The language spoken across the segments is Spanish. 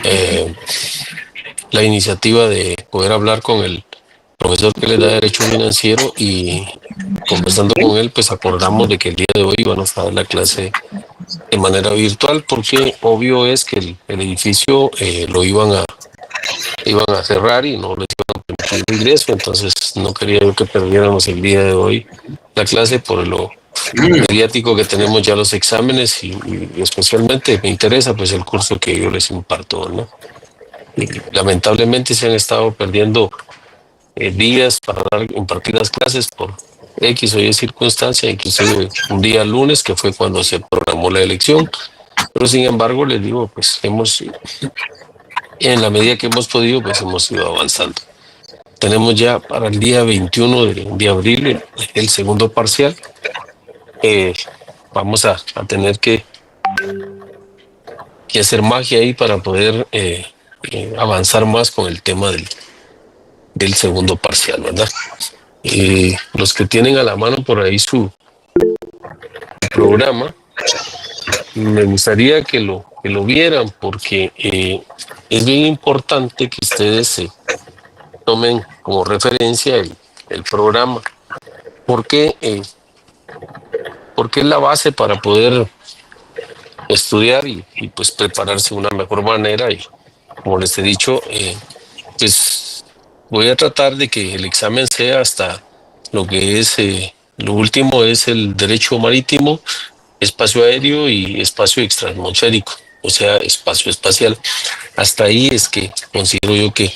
eh, la iniciativa de poder hablar con el profesor que le da Derecho Financiero, y conversando con él, pues acordamos de que el día de hoy iban a dar la clase de manera virtual, porque obvio es que el edificio lo iban a cerrar y no les iban a permitir el ingreso. Entonces no quería yo que perdiéramos el día de hoy la clase por lo mediático que tenemos ya los exámenes, y especialmente me interesa pues el curso que yo les imparto, ¿no? Y lamentablemente se han estado perdiendo días para impartir las clases por X o Y circunstancia, inclusive un día lunes, que fue cuando se programó la elección. Pero sin embargo, les digo, pues en la medida que hemos podido, pues hemos ido avanzando. Tenemos ya para el día 21 de abril el segundo parcial. Vamos a tener que hacer magia ahí para poder avanzar más con el tema del segundo parcial, ¿verdad? Los que tienen a la mano por ahí su programa, me gustaría que lo vieran, porque es bien importante que ustedes se tomen como referencia el programa, porque es la base para poder estudiar y pues prepararse de una mejor manera. Y como les he dicho, pues voy a tratar de que el examen sea hasta lo que es, lo último es el derecho marítimo, espacio aéreo y espacio extraatmosférico, o sea, espacio espacial. Hasta ahí es que considero yo que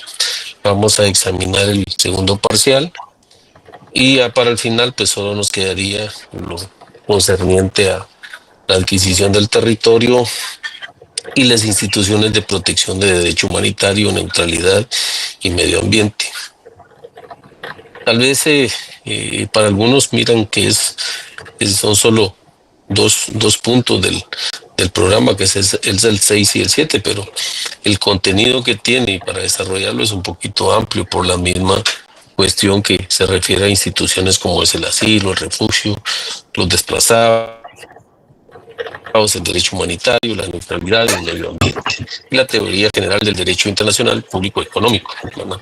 vamos a examinar el segundo parcial, y ya para el final pues solo nos quedaría lo concerniente a la adquisición del territorio y las instituciones de protección de derecho humanitario, neutralidad y medio ambiente. Tal vez para algunos miran que son solo dos puntos del programa, que es el 6 y el 7, pero el contenido que tiene para desarrollarlo es un poquito amplio, por la misma cuestión que se refiere a instituciones como es el asilo, el refugio, los desplazados, el derecho humanitario, la neutralidad y el medio ambiente, y la teoría general del derecho internacional público económico, ¿verdad?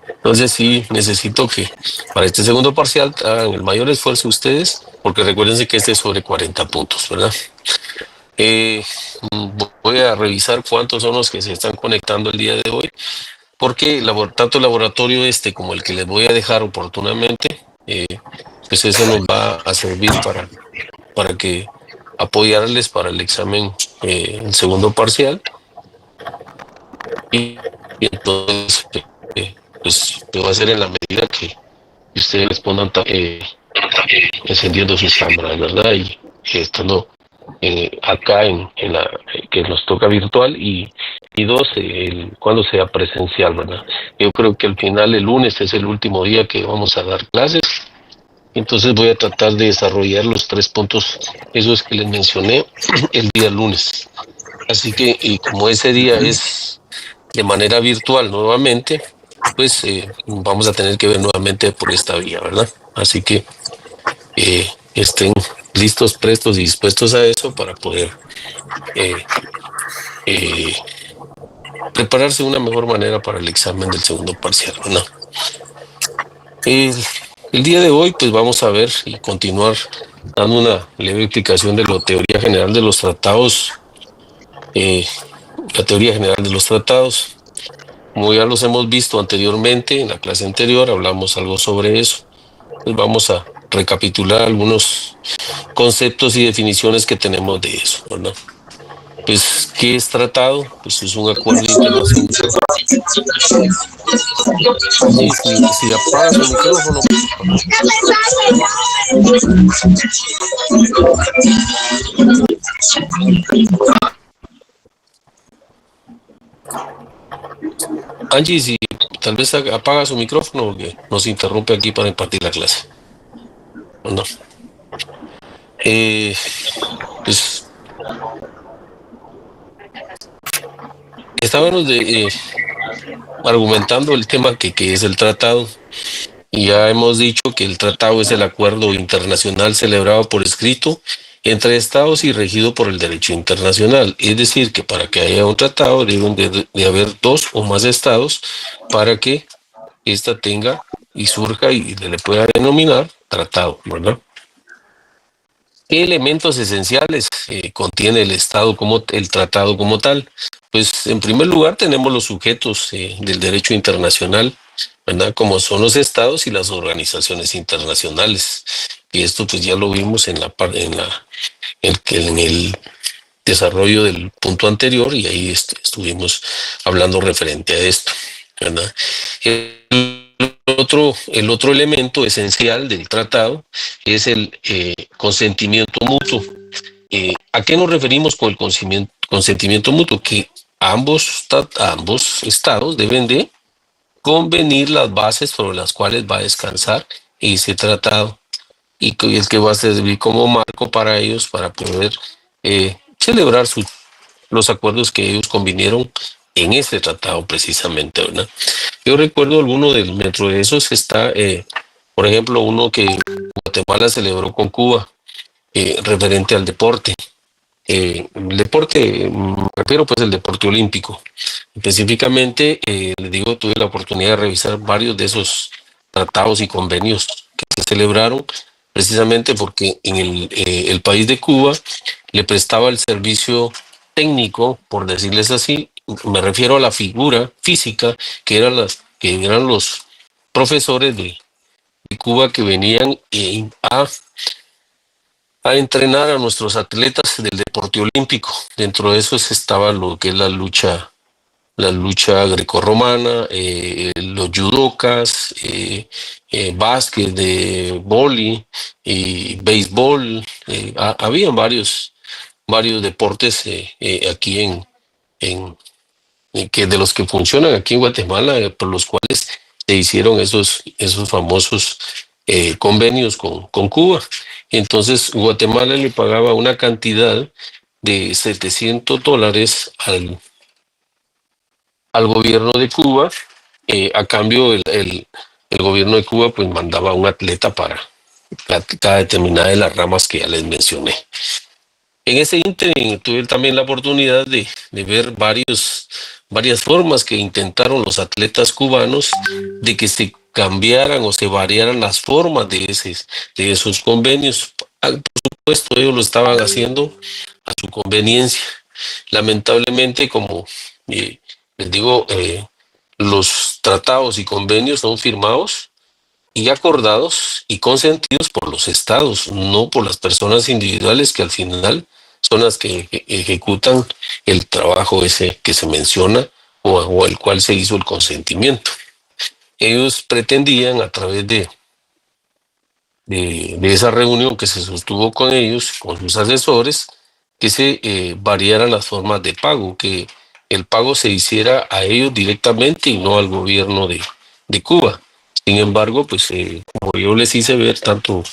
Entonces sí necesito que para este segundo parcial hagan el mayor esfuerzo ustedes, porque recuérdense que este es sobre 40 puntos, ¿verdad? Voy a revisar cuántos son los que se están conectando el día de hoy, porque tanto el laboratorio como el que les voy a dejar oportunamente, pues eso nos va a servir para que apoyarles para el examen, el segundo parcial. Y entonces pues lo va a hacer en la medida que ustedes respondan encendiendo sus cámaras, ¿verdad? Y estando acá en la que nos toca virtual, y dos, cuando sea presencial, ¿verdad? Yo creo que al final el lunes es el último día que vamos a dar clases, entonces voy a tratar de desarrollar los 3 puntos, esos que les mencioné, el día lunes. Así que, y como ese día es de manera virtual nuevamente, pues vamos a tener que ver nuevamente por esta vía, ¿verdad? Así que estén listos, prestos y dispuestos a eso para poder prepararse de una mejor manera para el examen del segundo parcial, ¿no? El día de hoy pues vamos a ver y continuar dando una leve explicación de la teoría general de los tratados, la teoría general de los tratados. Como ya los hemos visto anteriormente, en la clase anterior hablamos algo sobre eso. Pues vamos a recapitular algunos conceptos y definiciones que tenemos de eso, ¿verdad? Pues, ¿qué es tratado? Pues es un acuerdo internacional. Si apagas el micrófono. Angie, si tal vez apaga su micrófono, porque nos interrumpe aquí para impartir la clase. ¿No? Pues estábamos argumentando el tema que es el tratado, y ya hemos dicho que el tratado es el acuerdo internacional celebrado por escrito entre estados y regido por el derecho internacional. Es decir, que para que haya un tratado deben de haber dos o más estados para que ésta tenga y surja y le pueda denominar tratado, ¿verdad? ¿Qué elementos esenciales contiene el Estado como el tratado como tal? Pues en primer lugar tenemos los sujetos del derecho internacional, ¿verdad? Como son los estados y las organizaciones internacionales. Y esto pues ya lo vimos en el desarrollo del punto anterior y ahí estuvimos hablando referente a esto, ¿verdad? El otro elemento esencial del tratado es el consentimiento mutuo. ¿A qué nos referimos con el consentimiento mutuo? Que ambos estados deben de convenir las bases sobre las cuales va a descansar ese tratado y que es que va a servir como marco para ellos para poder celebrar los acuerdos que ellos convinieron en ese tratado precisamente, ¿verdad? Yo recuerdo alguno dentro de esos está, por ejemplo, uno que Guatemala celebró con Cuba, referente al deporte. El deporte, me refiero pues al deporte olímpico. Específicamente, les digo, tuve la oportunidad de revisar varios de esos tratados y convenios que se celebraron precisamente porque en el país de Cuba le prestaba el servicio técnico, por decirles así, me refiero a la figura física que eran los profesores de Cuba que venían a entrenar a nuestros atletas del deporte olímpico. Dentro de eso estaba lo que es la lucha grecorromana, los judocas, básquet, de vóley y béisbol. Habían varios deportes aquí en, que de los que funcionan aquí en Guatemala, por los cuales se hicieron esos famosos convenios con Cuba. Entonces Guatemala le pagaba una cantidad de $700 al gobierno de Cuba. A cambio el gobierno de Cuba pues mandaba un atleta para cada determinada de las ramas que ya les mencioné. En ese ínterin tuve también la oportunidad de ver varias formas que intentaron los atletas cubanos de que se cambiaran o se variaran las formas de esos convenios. Por supuesto, ellos lo estaban haciendo a su conveniencia. Lamentablemente, como les digo, los tratados y convenios son firmados y acordados y consentidos por los estados, no por las personas individuales que al final son las que ejecutan el trabajo ese que se menciona o el cual se hizo el consentimiento. Ellos pretendían a través de esa reunión que se sostuvo con ellos, con sus asesores, que se variaran las formas de pago, que el pago se hiciera a ellos directamente y no al gobierno de Cuba. Sin embargo, pues como yo les hice ver tanto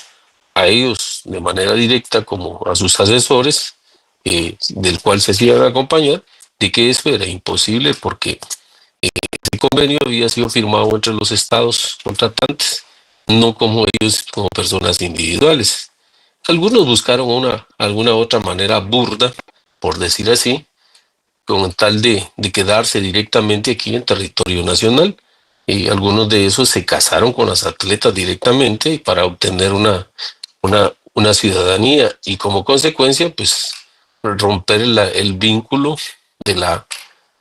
a ellos de manera directa como a sus asesores, del cual se hacían acompañar, de que eso era imposible porque el convenio había sido firmado entre los estados contratantes, no como ellos como personas individuales. Algunos buscaron alguna otra manera burda, por decir así, con tal de quedarse directamente aquí en territorio nacional. Y algunos de esos se casaron con las atletas directamente para obtener una ciudadanía y como consecuencia, pues romper el vínculo de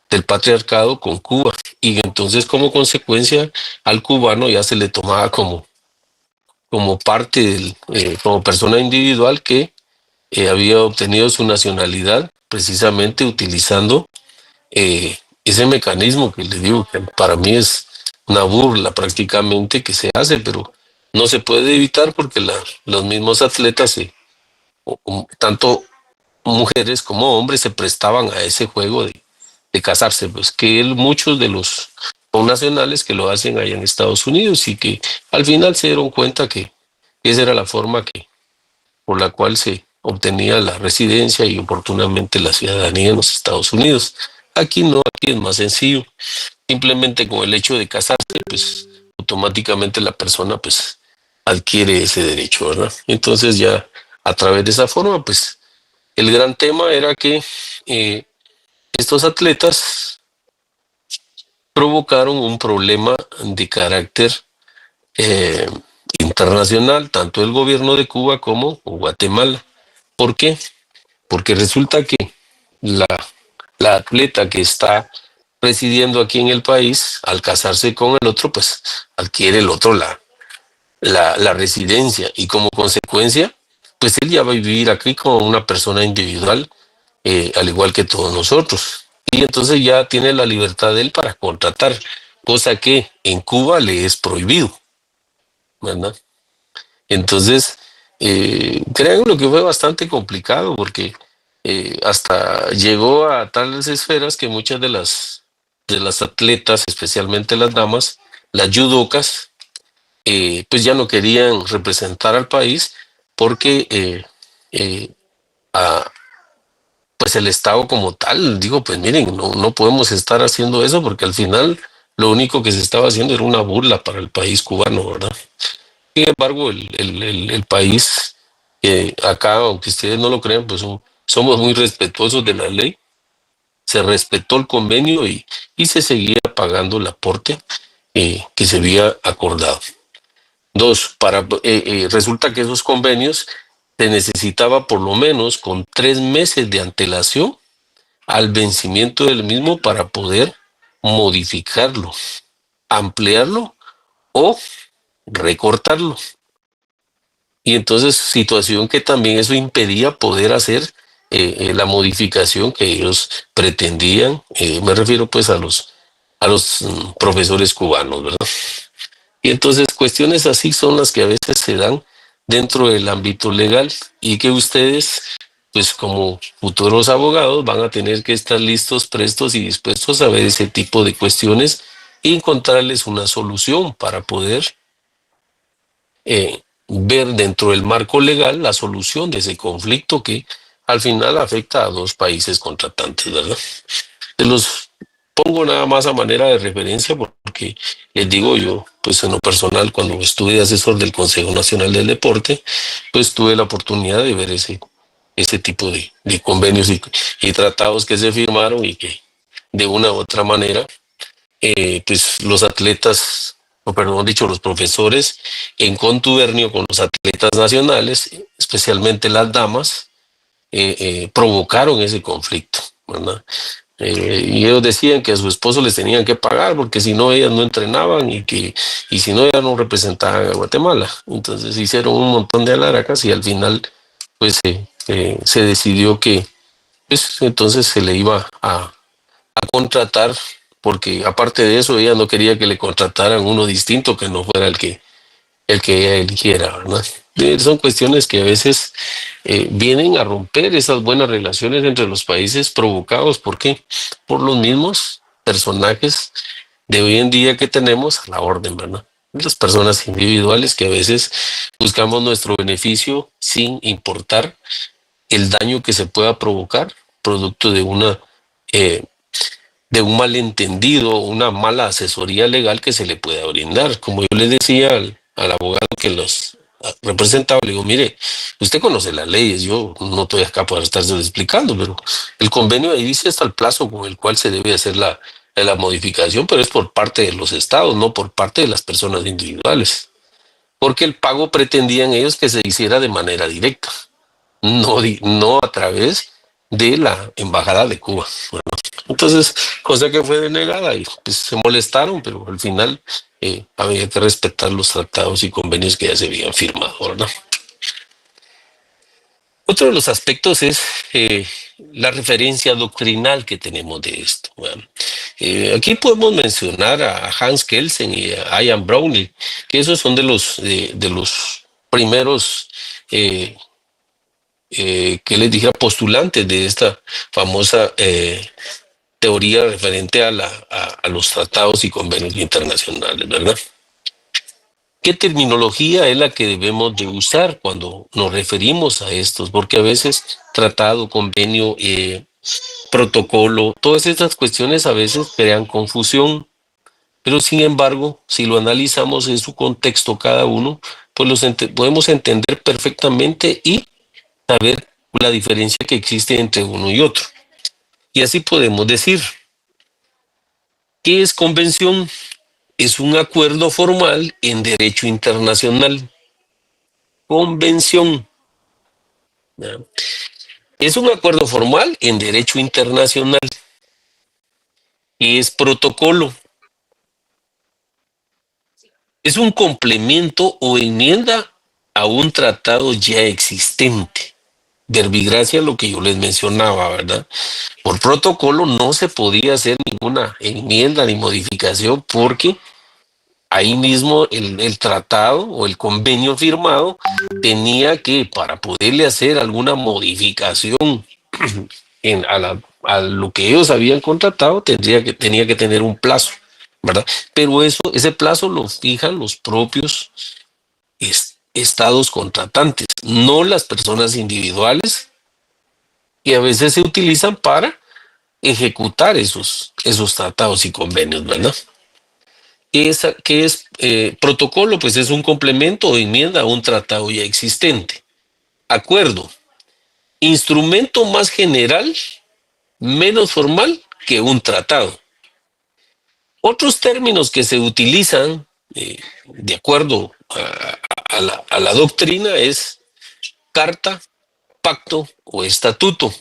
del patriarcado con Cuba. Y entonces como consecuencia al cubano ya se le tomaba como parte como persona individual que había obtenido su nacionalidad precisamente utilizando ese mecanismo que les digo que para mí es una burla prácticamente que se hace, pero no se puede evitar porque los mismos atletas, tanto mujeres como hombres, se prestaban a ese juego de casarse, pues que muchos de los nacionales que lo hacen allá en Estados Unidos y que al final se dieron cuenta que esa era la forma por la cual se obtenía la residencia y oportunamente la ciudadanía en los Estados Unidos. Aquí no, aquí es más sencillo. Simplemente con el hecho de casarse, pues automáticamente la persona pues adquiere ese derecho, ¿verdad? Entonces ya a través de esa forma, pues el gran tema era que estos atletas provocaron un problema de carácter eh, internacional, tanto el gobierno de Cuba como Guatemala. ¿Por qué? Porque resulta que la, la atleta que está residiendo aquí en el país, al casarse con el otro, pues adquiere el otro la residencia y como consecuencia, pues él ya va a vivir aquí como una persona individual, al igual que todos nosotros. Y entonces ya tiene la libertad de él para contratar, cosa que en Cuba le es prohibido, ¿verdad? Entonces, créanme lo que fue bastante complicado porque hasta llegó a tales esferas que muchas de las atletas, especialmente las damas, las judocas, pues ya no querían representar al país porque eh, a- pues el Estado como tal digo, pues miren, no podemos estar haciendo eso porque al final lo único que se estaba haciendo era una burla para el país cubano, ¿verdad? Sin embargo, el país, acá, aunque ustedes no lo crean, pues somos muy respetuosos de la ley, se respetó el convenio y se seguía pagando el aporte que se había acordado. Dos, resulta que esos convenios se necesitaba por lo menos con 3 meses de antelación al vencimiento del mismo para poder modificarlo, ampliarlo o recortarlo. Y entonces, situación que también eso impedía poder hacer la modificación que ellos pretendían. Me refiero pues a los profesores cubanos, ¿verdad? Y entonces cuestiones así son las que a veces se dan dentro del ámbito legal y que ustedes, pues como futuros abogados, van a tener que estar listos, prestos y dispuestos a ver ese tipo de cuestiones y encontrarles una solución para poder ver dentro del marco legal la solución de ese conflicto que al final afecta a dos países contratantes, ¿verdad? Se los pongo nada más a manera de referencia porque les digo yo, pues en lo personal, cuando estuve de asesor del Consejo Nacional del Deporte, pues tuve la oportunidad de ver ese tipo de convenios y tratados que se firmaron y que de una u otra manera pues los atletas, o perdón dicho, los profesores, en contubernio con los atletas nacionales, especialmente las damas, provocaron ese conflicto, ¿verdad? Y ellos decían que a su esposo les tenían que pagar porque si no ellas no entrenaban y si no ellas no representaban a Guatemala. Entonces hicieron un montón de alaracas y al final pues se decidió que pues entonces se le iba a contratar, porque aparte de eso, ella no quería que le contrataran uno distinto que no fuera el que ella eligiera, ¿verdad? Son cuestiones que a veces vienen a romper esas buenas relaciones entre los países provocados, ¿por qué? Por los mismos personajes de hoy en día que tenemos a la orden, ¿verdad? Las personas individuales que a veces buscamos nuestro beneficio sin importar el daño que se pueda provocar producto eh, de un malentendido, una mala asesoría legal que se le pueda brindar. Como yo le decía al abogado que los representaba, le digo, mire, usted conoce las leyes, yo no estoy acá para estarse explicando, pero el convenio ahí dice hasta el plazo con el cual se debe hacer la modificación, pero es por parte de los estados, no por parte de las personas individuales, porque el pago pretendían ellos que se hiciera de manera directa, no a través de la Embajada de Cuba. Entonces, cosa que fue denegada y pues se molestaron, pero al final había que respetar los tratados y convenios que ya se habían firmado, ¿verdad? Otro de los aspectos es la referencia doctrinal que tenemos de esto. Bueno, aquí podemos mencionar a Hans Kelsen y a Ian Brownlee, que esos son de los primeros que les dije postulantes de esta famosa teoría referente a los tratados y convenios internacionales, ¿verdad? ¿Qué terminología es la que debemos de usar cuando nos referimos a estos? Porque a veces tratado, convenio, protocolo, todas estas cuestiones a veces crean confusión, pero sin embargo, si lo analizamos en su contexto cada uno, pues podemos entender perfectamente y saber la diferencia que existe entre uno y otro. Y así podemos decir, ¿qué es convención? Es un acuerdo formal en derecho internacional. Convención. ¿Ya? Es un acuerdo formal en derecho internacional. ¿Qué es protocolo? Es un complemento o enmienda a un tratado ya existente. Verbigracia, lo que yo les mencionaba, ¿verdad? Por protocolo no se podía hacer ninguna enmienda ni modificación porque ahí mismo el tratado o el convenio firmado tenía que, para poderle hacer alguna modificación a lo que ellos habían contratado, tenía que tener un plazo, ¿verdad? Pero ese plazo lo fijan los propios estados contratantes, no las personas individuales que a veces se utilizan para ejecutar esos tratados y convenios, ¿verdad? ¿Qué es protocolo? Pues es un complemento o enmienda a un tratado ya existente. Acuerdo, instrumento más general, menos formal que un tratado. Otros términos que se utilizan de acuerdo a la doctrina es carta, pacto o estatuto.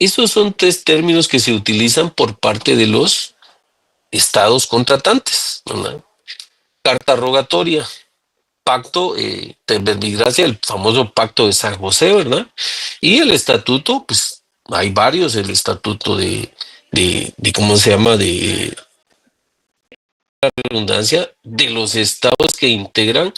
Esos son tres términos que se utilizan por parte de los estados contratantes, ¿verdad? Carta rogatoria, pacto de verbigracia, el famoso pacto de San José, ¿verdad? Y el estatuto, pues hay varios, el estatuto de ¿cómo se llama? De la redundancia, de los estados que integran,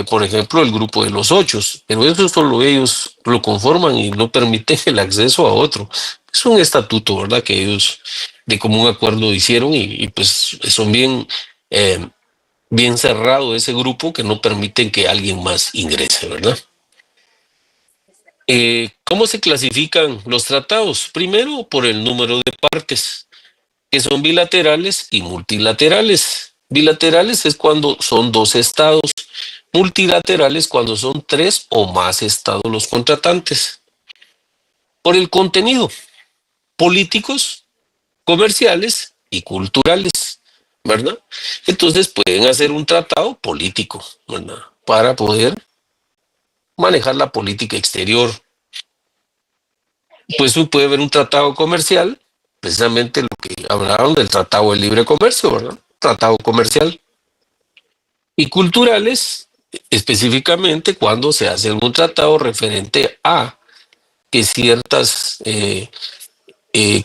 por ejemplo, el grupo de los ocho, pero eso solo ellos lo conforman y no permiten el acceso a otro. Es un estatuto, ¿verdad? Que ellos de común acuerdo hicieron y pues son bien cerrado ese grupo que no permiten que alguien más ingrese, ¿verdad? ¿Cómo se clasifican los tratados? Primero, por el número de partes, que son bilaterales y multilaterales. Bilaterales es cuando son dos estados, multilaterales cuando son tres o más estados los contratantes. Por el contenido, políticos, comerciales y culturales, ¿verdad? Entonces pueden hacer un tratado político, ¿verdad? Para poder manejar la política exterior. Pues puede haber un tratado comercial, precisamente lo que hablaron del tratado de libre comercio, ¿verdad? Tratado comercial. Y culturales, específicamente cuando se hace algún tratado referente a que ciertas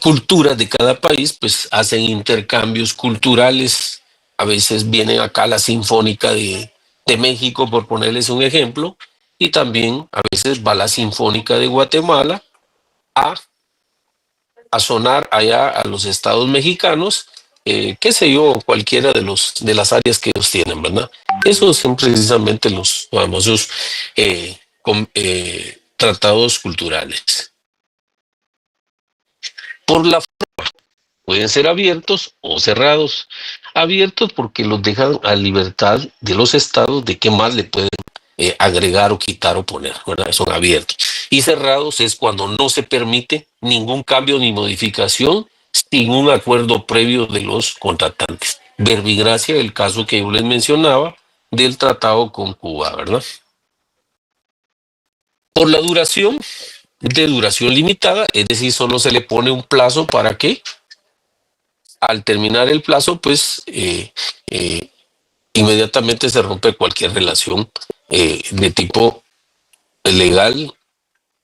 culturas de cada país pues hacen intercambios culturales. A veces vienen acá la Sinfónica de México, por ponerles un ejemplo, y también a veces va la Sinfónica de Guatemala a, a sonar allá a los estados mexicanos, qué sé yo, cualquiera de las áreas que ellos tienen, ¿verdad? Esos son precisamente los famosos tratados culturales. Por la pueden ser abiertos o cerrados. Abiertos porque los dejan a libertad de los estados de qué más le pueden agregar o quitar o poner, ¿verdad? Son abiertos. Y cerrados es cuando no se permite ningún cambio ni modificación sin un acuerdo previo de los contratantes. Verbigracia, el caso que yo les mencionaba del tratado con Cuba, ¿verdad? Por la duración, de duración limitada, es decir, solo se le pone un plazo para que al terminar el plazo, pues inmediatamente se rompe cualquier relación de tipo legal,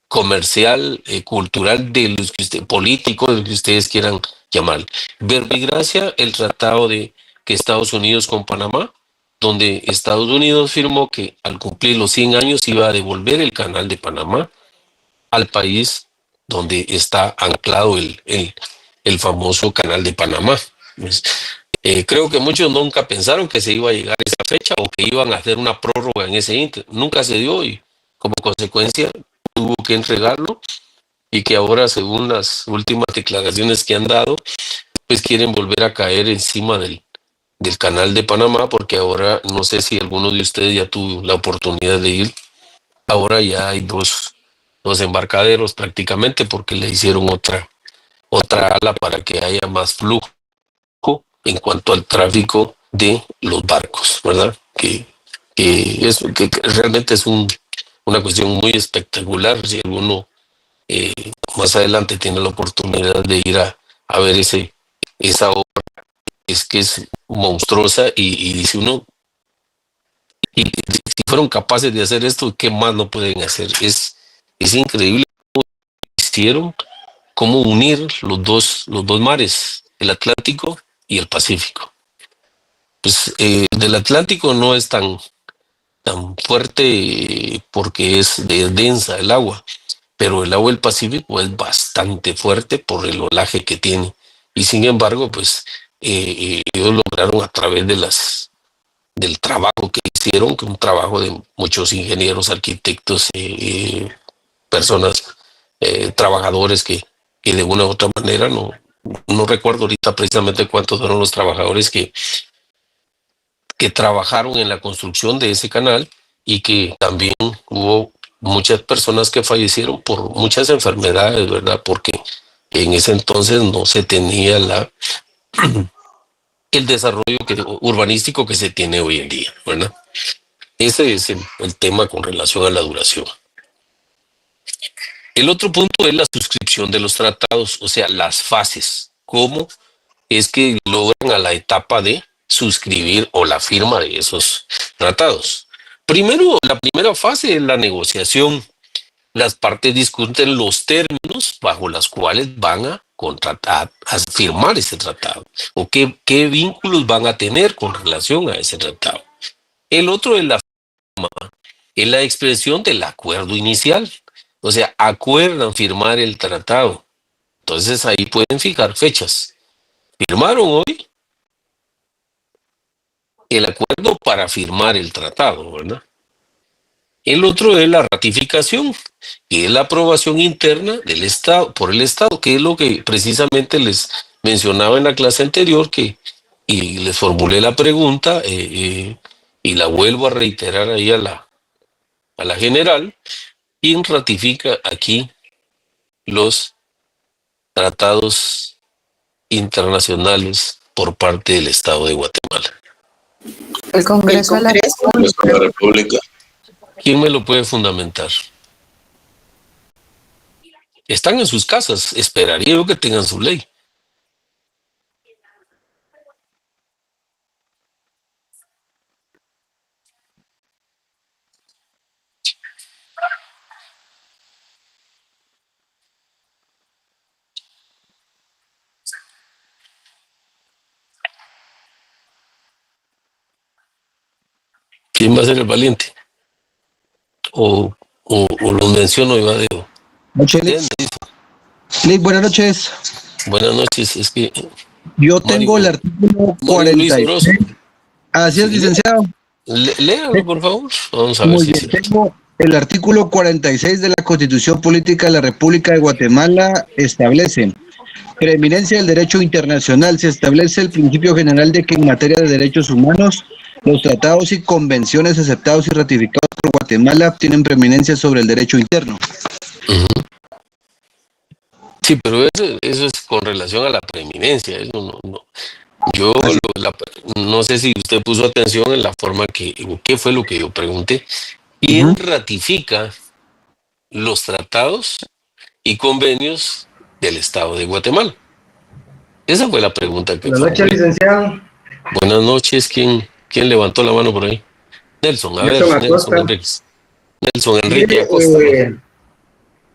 comercial, cultural, de los político, de lo que ustedes quieran llamar. Verbigracia, el tratado de que Estados Unidos con Panamá, donde Estados Unidos firmó que al cumplir los 100 años iba a devolver el canal de Panamá al país donde está anclado el famoso canal de Panamá. Pues, creo que muchos nunca pensaron que se iba a llegar a esa fecha o que iban a hacer una prórroga en ese inter. Nunca se dio y como consecuencia tuvo que entregarlo y que ahora, según las últimas declaraciones que han dado, pues quieren volver a caer encima del canal de Panamá, porque ahora no sé si alguno de ustedes ya tuvo la oportunidad de ir. Ahora ya hay los embarcaderos prácticamente porque le hicieron otra ala para que haya más flujo en cuanto al tráfico de los barcos, ¿verdad? Que realmente es una cuestión muy espectacular. Si alguno más adelante tiene la oportunidad de ir a ver esa obra, es que es monstruosa y dice uno, y si fueron capaces de hacer esto, ¿qué más no pueden hacer? Es increíble cómo hicieron, cómo unir los dos mares, el Atlántico y el Pacífico. Pues del Atlántico no es tan fuerte porque es densa el agua, pero el agua del Pacífico es bastante fuerte por el olaje que tiene. Y sin embargo, pues ellos lograron a través del trabajo que hicieron, que es un trabajo de muchos ingenieros, arquitectos, personas, trabajadores que de una u otra manera, no recuerdo ahorita precisamente cuántos fueron los trabajadores que trabajaron en la construcción de ese canal y que también hubo muchas personas que fallecieron por muchas enfermedades, ¿verdad? Porque en ese entonces no se tenía el desarrollo urbanístico que se tiene hoy en día, ¿verdad? Ese es el tema con relación a la duración. El otro punto es la suscripción de los tratados, o sea, las fases. ¿Cómo es que logran a la etapa de suscribir o la firma de esos tratados? Primero, la primera fase es la negociación. Las partes discuten los términos bajo los cuales van a contratar, a firmar ese tratado, o qué vínculos van a tener con relación a ese tratado. El otro es la expresión del acuerdo inicial. O sea, acuerdan firmar el tratado. Entonces ahí pueden fijar fechas. Firmaron hoy el acuerdo para firmar el tratado, ¿verdad? El otro es la ratificación, que es la aprobación interna del Estado, por el Estado, que es lo que precisamente les mencionaba en la clase anterior, y les formulé la pregunta, y la vuelvo a reiterar ahí a la general. ¿Quién ratifica aquí los tratados internacionales por parte del Estado de Guatemala? El Congreso de la República. ¿Quién me lo puede fundamentar? Están en sus casas, esperaría yo que tengan su ley. ¿Quién va a ser el valiente? O los menciono y va de... Noches, Lick, buenas noches. Buenas noches, es que... Yo tengo el artículo 46. Así es, licenciado. Léalo, por favor. Vamos a ver Muy si bien, tengo el artículo 46 de la Constitución Política de la República de Guatemala. Establece preeminencia del derecho internacional. Se establece el principio general de que en materia de derechos humanos, los tratados y convenciones aceptados y ratificados por Guatemala tienen preeminencia sobre el derecho interno. Sí, pero eso es con relación a la preeminencia. Eso no. Yo no sé si usted puso atención en la forma qué fue lo que yo pregunté. ¿Quién ratifica los tratados y convenios del Estado de Guatemala? Esa fue la pregunta que Buenas noches, licenciado. Buenas noches. ¿Quién levantó la mano por ahí? Nelson, a Nelson ver, Acosta. Nelson Enrique Acosta.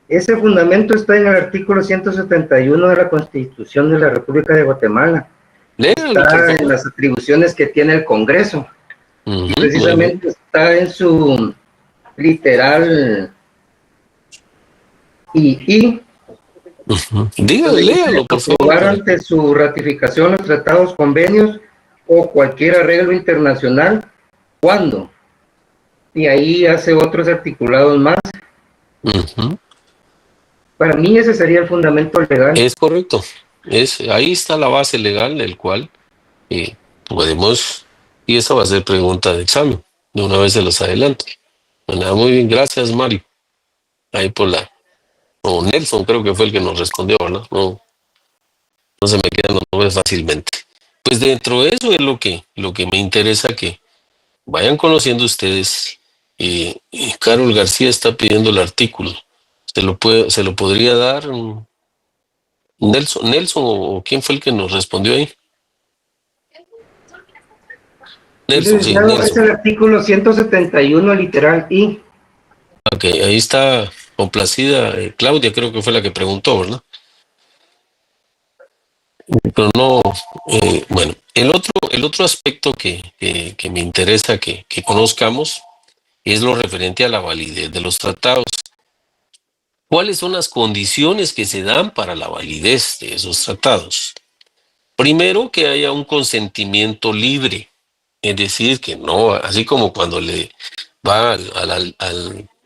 Ese fundamento está en el artículo 171 de la Constitución de la República de Guatemala. Léalo, Está en las atribuciones que tiene el Congreso. Y precisamente está en su literal y Dígale, léalo, por favor. Aprobar ante su ratificación los tratados, convenios o cualquier arreglo internacional. ¿Cuándo? Y ahí hace otros articulados más. Para mí ese sería el fundamento legal. Es correcto. Ahí está la base legal del cual podemos, y esa va a ser pregunta de examen. De una vez se los adelanto. Bueno, muy bien, gracias Mario. Ahí por o Nelson creo que fue el que nos respondió, ¿verdad? No se me quedan los nombres fácilmente. Pues dentro de eso es lo que me interesa que vayan conociendo ustedes. Carol García está pidiendo el artículo. Se lo podría dar Nelson o quién fue el que nos respondió ahí? Nelson, sí, Licenciado, es Nelson. el artículo 171, literal I. Ok, ahí está complacida. Claudia creo que fue la que preguntó, ¿verdad? Pero no, bueno, el otro aspecto que me interesa que conozcamos es lo referente a la validez de los tratados. ¿Cuáles son las condiciones que se dan para la validez de esos tratados? Primero, que haya un consentimiento libre, es decir, que no, así como cuando le va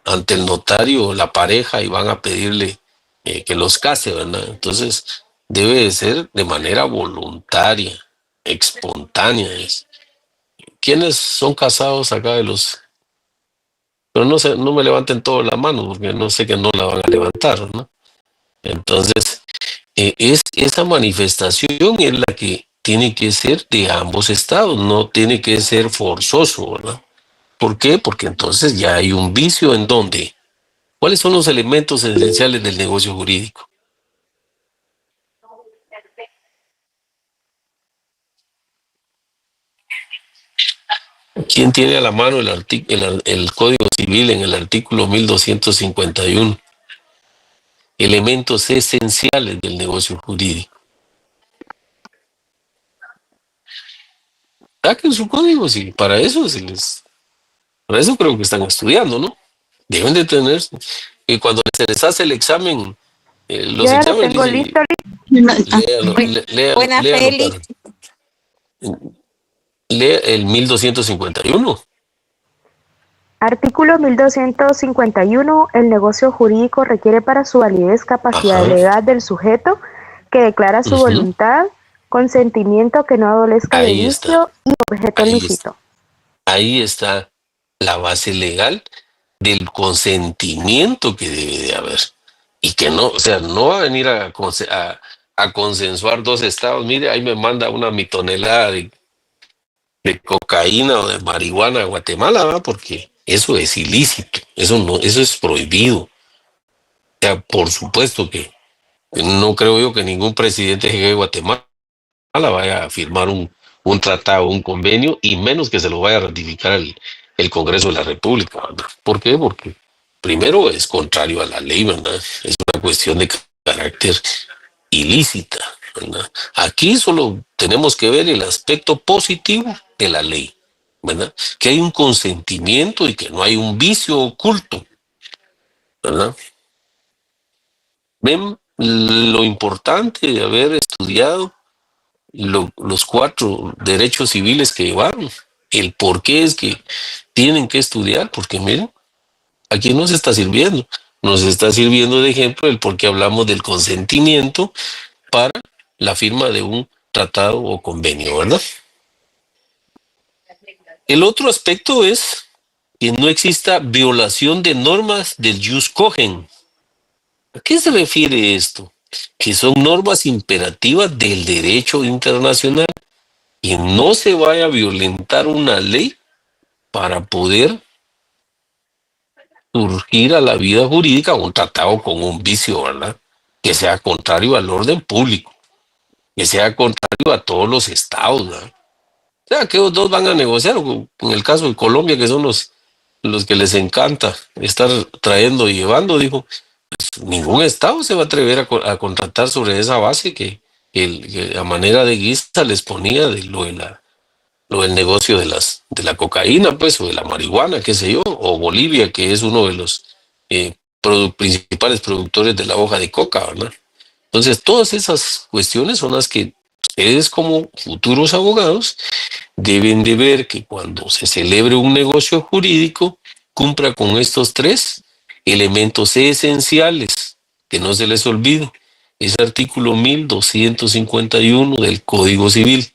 ante el notario la pareja y van a pedirle que los case, ¿verdad? Entonces, debe de ser de manera voluntaria, espontánea. ¿Quiénes son casados acá de los? Pero no sé, no me levanten toda la mano porque no sé que no la van a levantar, ¿no? Entonces, es esa manifestación es la que tiene que ser de ambos estados, no tiene que ser forzoso, ¿verdad? ¿Por qué? Porque entonces ya hay un vicio en donde. ¿Cuáles son los elementos esenciales del negocio jurídico? ¿Quién tiene a la mano el Código Civil en el artículo 1251? Elementos esenciales del negocio jurídico. Saquen su código, sí, para eso creo que están estudiando, ¿no? Deben de tener, y cuando se les hace el examen, los Ya lo exámenes tengo dicen, listo. Buena, léalo, Félix. lea el 1251. Artículo 1251. El negocio jurídico requiere para su validez capacidad Ajá. legal del sujeto que declara su voluntad, consentimiento que no adolezca de Ahí está, vicio y objeto ahí lícito. está. Ahí está la base legal del consentimiento que debe de haber. Y que no, o sea, no va a venir a consensuar dos estados. Mire, ahí me manda una mitonelada de cocaína o de marihuana a Guatemala, ¿va? Porque eso es ilícito, eso no, eso es prohibido. O sea, por supuesto que no creo yo que ningún presidente de Guatemala vaya a firmar un tratado, un convenio, y menos que se lo vaya a ratificar el Congreso de la República, ¿verdad? ¿Por qué? Porque primero es contrario a la ley, ¿verdad? Es una cuestión de carácter ilícita, ¿verdad? Aquí solo tenemos que ver el aspecto positivo de la ley, ¿verdad? Que hay un consentimiento y que no hay un vicio oculto, ¿verdad? Ven lo importante de haber estudiado los 4 derechos civiles que llevaron. El por qué es que tienen que estudiar, porque miren, aquí nos está sirviendo. Nos está sirviendo de ejemplo el por qué hablamos del consentimiento para la firma de un tratado o convenio, ¿verdad? El otro aspecto es que no exista violación de normas del jus cogens. ¿A qué se refiere esto? Que son normas imperativas del derecho internacional y no se vaya a violentar una ley para poder surgir a la vida jurídica un tratado con un vicio, ¿verdad? Que sea contrario al orden público, que sea contrario a todos los estados, ¿verdad? O sea, que los dos van a negociar, en el caso de Colombia, que son los que les encanta estar trayendo y llevando, dijo, pues, ningún estado se va a atrever a contratar sobre esa base que a manera de guisa les ponía de lo del negocio de la cocaína, pues, o de la marihuana, qué sé yo, o Bolivia, que es uno de los principales productores de la hoja de coca, ¿verdad? Entonces, todas esas cuestiones son las que ustedes como futuros abogados deben de ver que cuando se celebre un negocio jurídico, cumpla con estos 3 elementos esenciales, que no se les olvide. Es artículo 1251 del Código Civil.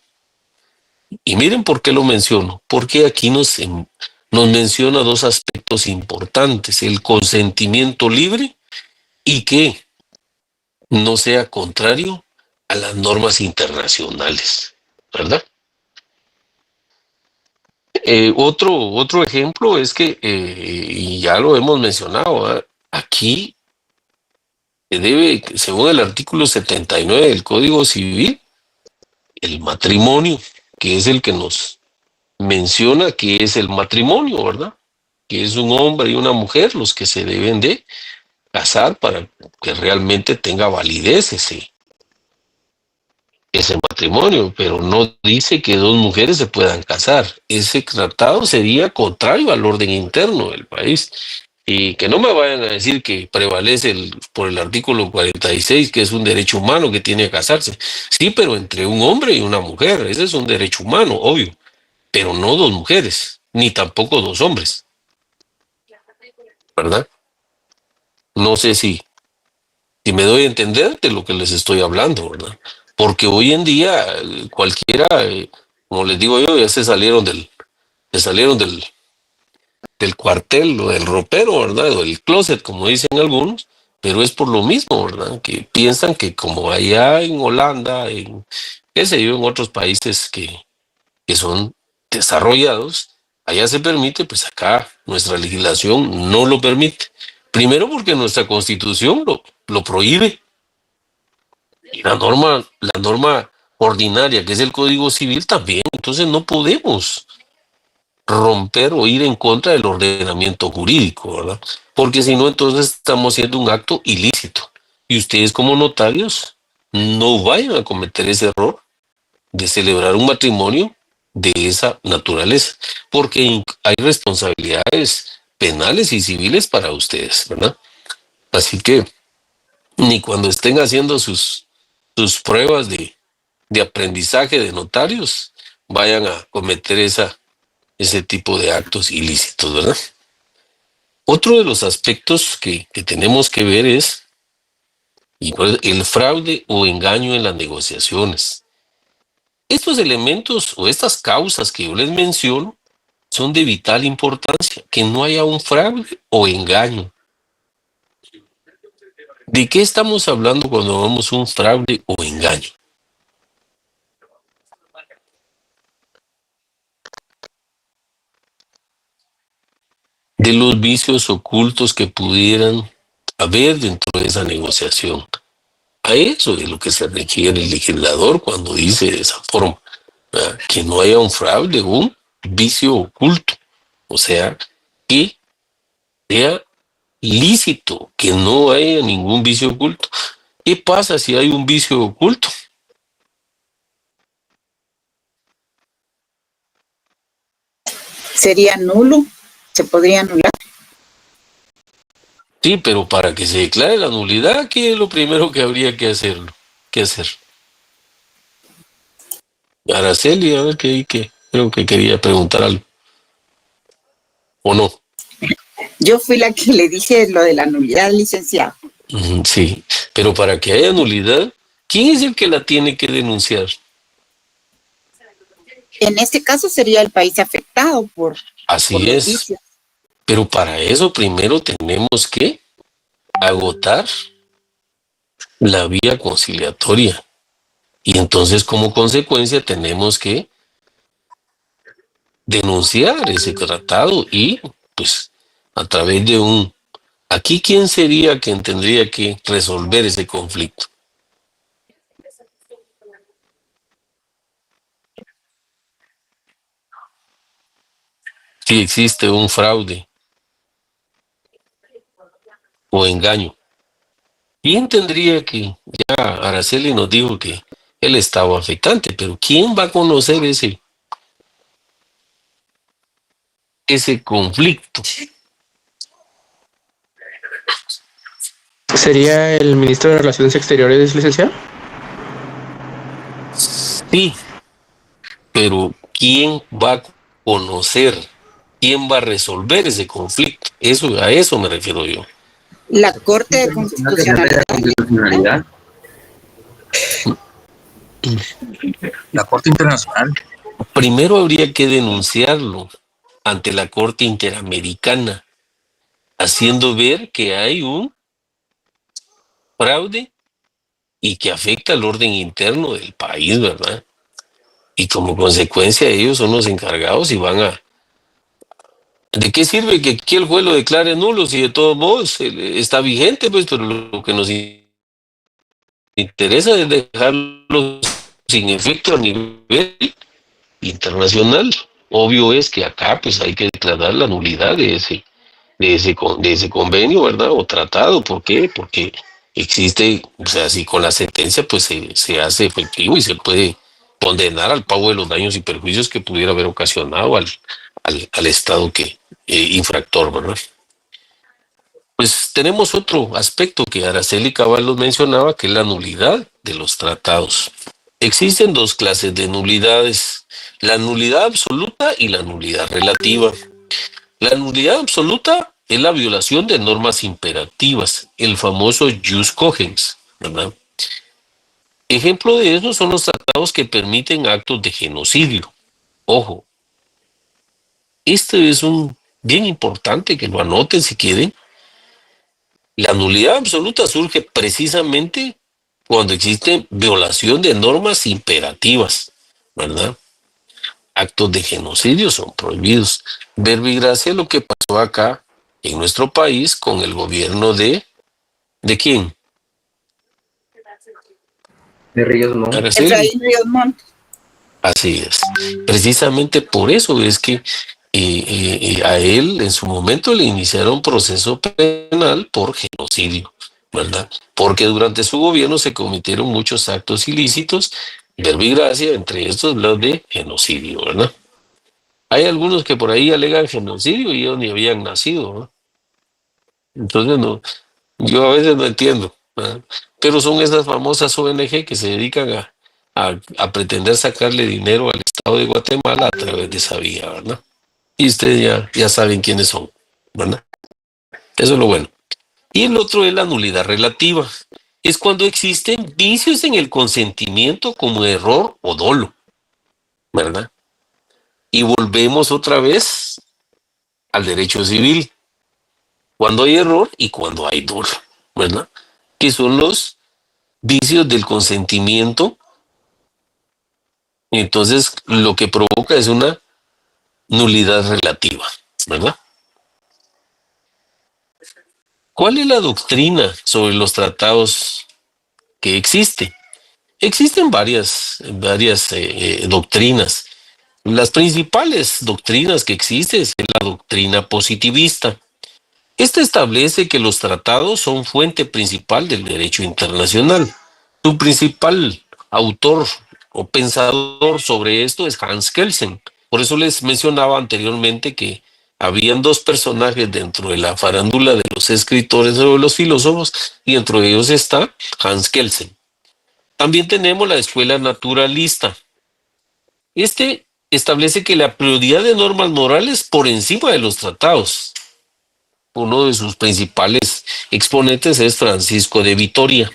Y miren por qué lo menciono, porque aquí nos menciona 2 aspectos importantes, el consentimiento libre y que no sea contrario a las normas internacionales, ¿verdad? Otro ejemplo es que, y ya lo hemos mencionado, ¿verdad? Aquí debe, según el artículo 79 del Código Civil, el matrimonio, que es el que nos menciona que es el matrimonio, ¿verdad? Que es un hombre y una mujer los que se deben de casar para que realmente tenga validez ese matrimonio, pero no dice que dos mujeres se puedan casar. Ese tratado sería contrario al orden interno del país. Y que no me vayan a decir que prevalece por el artículo 46, que es un derecho humano que tiene que casarse. Sí, pero entre un hombre y una mujer, ese es un derecho humano, obvio, pero no dos mujeres, ni tampoco dos hombres, ¿verdad? No sé si me doy a entender de lo que les estoy hablando, ¿verdad? Porque hoy en día cualquiera, como les digo yo, ya se salieron del cuartel o del ropero, ¿verdad? O del closet, como dicen algunos, pero es por lo mismo, ¿verdad? Que piensan que como allá en Holanda, en qué sé yo, en otros países que son desarrollados, allá se permite, pues acá nuestra legislación no lo permite. Primero porque nuestra constitución lo prohíbe. Y la norma ordinaria, que es el Código Civil, también. Entonces no podemos romper o ir en contra del ordenamiento jurídico, ¿verdad? Porque si no, entonces estamos haciendo un acto ilícito. Y ustedes como notarios no vayan a cometer ese error de celebrar un matrimonio de esa naturaleza, porque hay responsabilidades penales y civiles para ustedes, ¿verdad? Así que ni cuando estén haciendo sus pruebas de aprendizaje de notarios, vayan a cometer ese tipo de actos ilícitos, ¿verdad? Otro de los aspectos que tenemos que ver es el fraude o engaño en las negociaciones. Estos elementos o estas causas que yo les menciono son de vital importancia, que no haya un fraude o engaño. ¿De qué estamos hablando cuando hablamos un fraude o engaño? De los vicios ocultos que pudieran haber dentro de esa negociación. A eso es lo que se requiere el legislador cuando dice de esa forma, ¿verdad? Que no haya un fraude o un vicio oculto. O sea, que sea lícito, que no haya ningún vicio oculto. ¿Qué pasa si hay un vicio oculto? Sería nulo, se podría anular. Sí, pero para que se declare la nulidad, ¿qué es lo primero que habría que hacerlo? ¿Qué hacer? Araceli, a ver qué creo que quería preguntar algo. ¿O no? Yo fui la que le dije lo de la nulidad, licenciado. Sí, pero para que haya nulidad, ¿quién es el que la tiene que denunciar? En este caso sería el país afectado por Así los es, vicios. pero para eso primero tenemos que agotar la vía conciliatoria. Y entonces como consecuencia tenemos que denunciar ese tratado y pues a través de aquí quién sería quien tendría que resolver ese conflicto. Si existe un fraude o engaño, ¿quién tendría que, ya Araceli nos dijo que el estado afectante, pero quién va a conocer ese conflicto? ¿Sería el ministro de Relaciones Exteriores, licenciado? Sí, pero ¿quién va a conocer? ¿Quién va a resolver ese conflicto? A eso me refiero yo. La Corte de Constitucionalidad. La Corte Internacional. Primero habría que denunciarlo ante la Corte Interamericana, haciendo ver que hay un fraude y que afecta al orden interno del país, ¿verdad? Y como consecuencia ellos son los encargados y van a... ¿De qué sirve que aquí el juez lo declare nulo si de todos modos está vigente? Pues, pero lo que nos interesa es dejarlo sin efecto a nivel internacional. Obvio es que acá pues hay que declarar la nulidad de ese convenio, ¿verdad? O tratado. ¿Por qué? Porque existe, o sea, si con la sentencia pues se hace efectivo y se puede condenar al pago de los daños y perjuicios que pudiera haber ocasionado al Estado que infractor, ¿verdad? Pues tenemos otro aspecto que Araceli Caballos mencionaba, que es la nulidad de los tratados. Existen dos clases de nulidades, la nulidad absoluta y la nulidad relativa. La nulidad absoluta es la violación de normas imperativas, el famoso jus cogens, ¿verdad? Ejemplo de eso son los tratados que permiten actos de genocidio. Ojo, este es un bien importante que lo anoten si quieren. La nulidad absoluta surge precisamente cuando existe violación de normas imperativas, ¿verdad? Actos de genocidio son prohibidos. Verbigracia lo que pasó acá en nuestro país con el gobierno ¿de quién? De Ríos Montt. Araceli. Efraín Ríos Montt. Así es. Precisamente por eso es que a él en su momento le iniciaron proceso penal por genocidio, ¿verdad? Porque durante su gobierno se cometieron muchos actos ilícitos, verbigracia, entre estos los de genocidio, ¿verdad? Hay algunos que por ahí alegan genocidio y ellos ni habían nacido, ¿no? Entonces no, yo a veces no entiendo, ¿verdad? Pero son esas famosas ONG que se dedican a pretender sacarle dinero al Estado de Guatemala a través de esa vía, ¿verdad? Y ustedes ya saben quiénes son, ¿verdad? Eso es lo bueno. Y el otro es la nulidad relativa. Es cuando existen vicios en el consentimiento como error o dolo, ¿verdad? Y volvemos otra vez al derecho civil. Cuando hay error y cuando hay dolo, ¿verdad? Que son los vicios del consentimiento. Entonces, lo que provoca es una nulidad relativa, ¿verdad? ¿Cuál es la doctrina sobre los tratados que existe? Existen varias doctrinas. Las principales doctrinas que existen es la doctrina positivista. Esta establece que los tratados son fuente principal del derecho internacional. Su principal autor o pensador sobre esto es Hans Kelsen. Por eso les mencionaba anteriormente que habían dos personajes dentro de la farándula de los escritores o de los filósofos, y entre ellos está Hans Kelsen. También tenemos la escuela naturalista. Este establece que la prioridad de normas morales por encima de los tratados. Uno de sus principales exponentes es Francisco de Vitoria.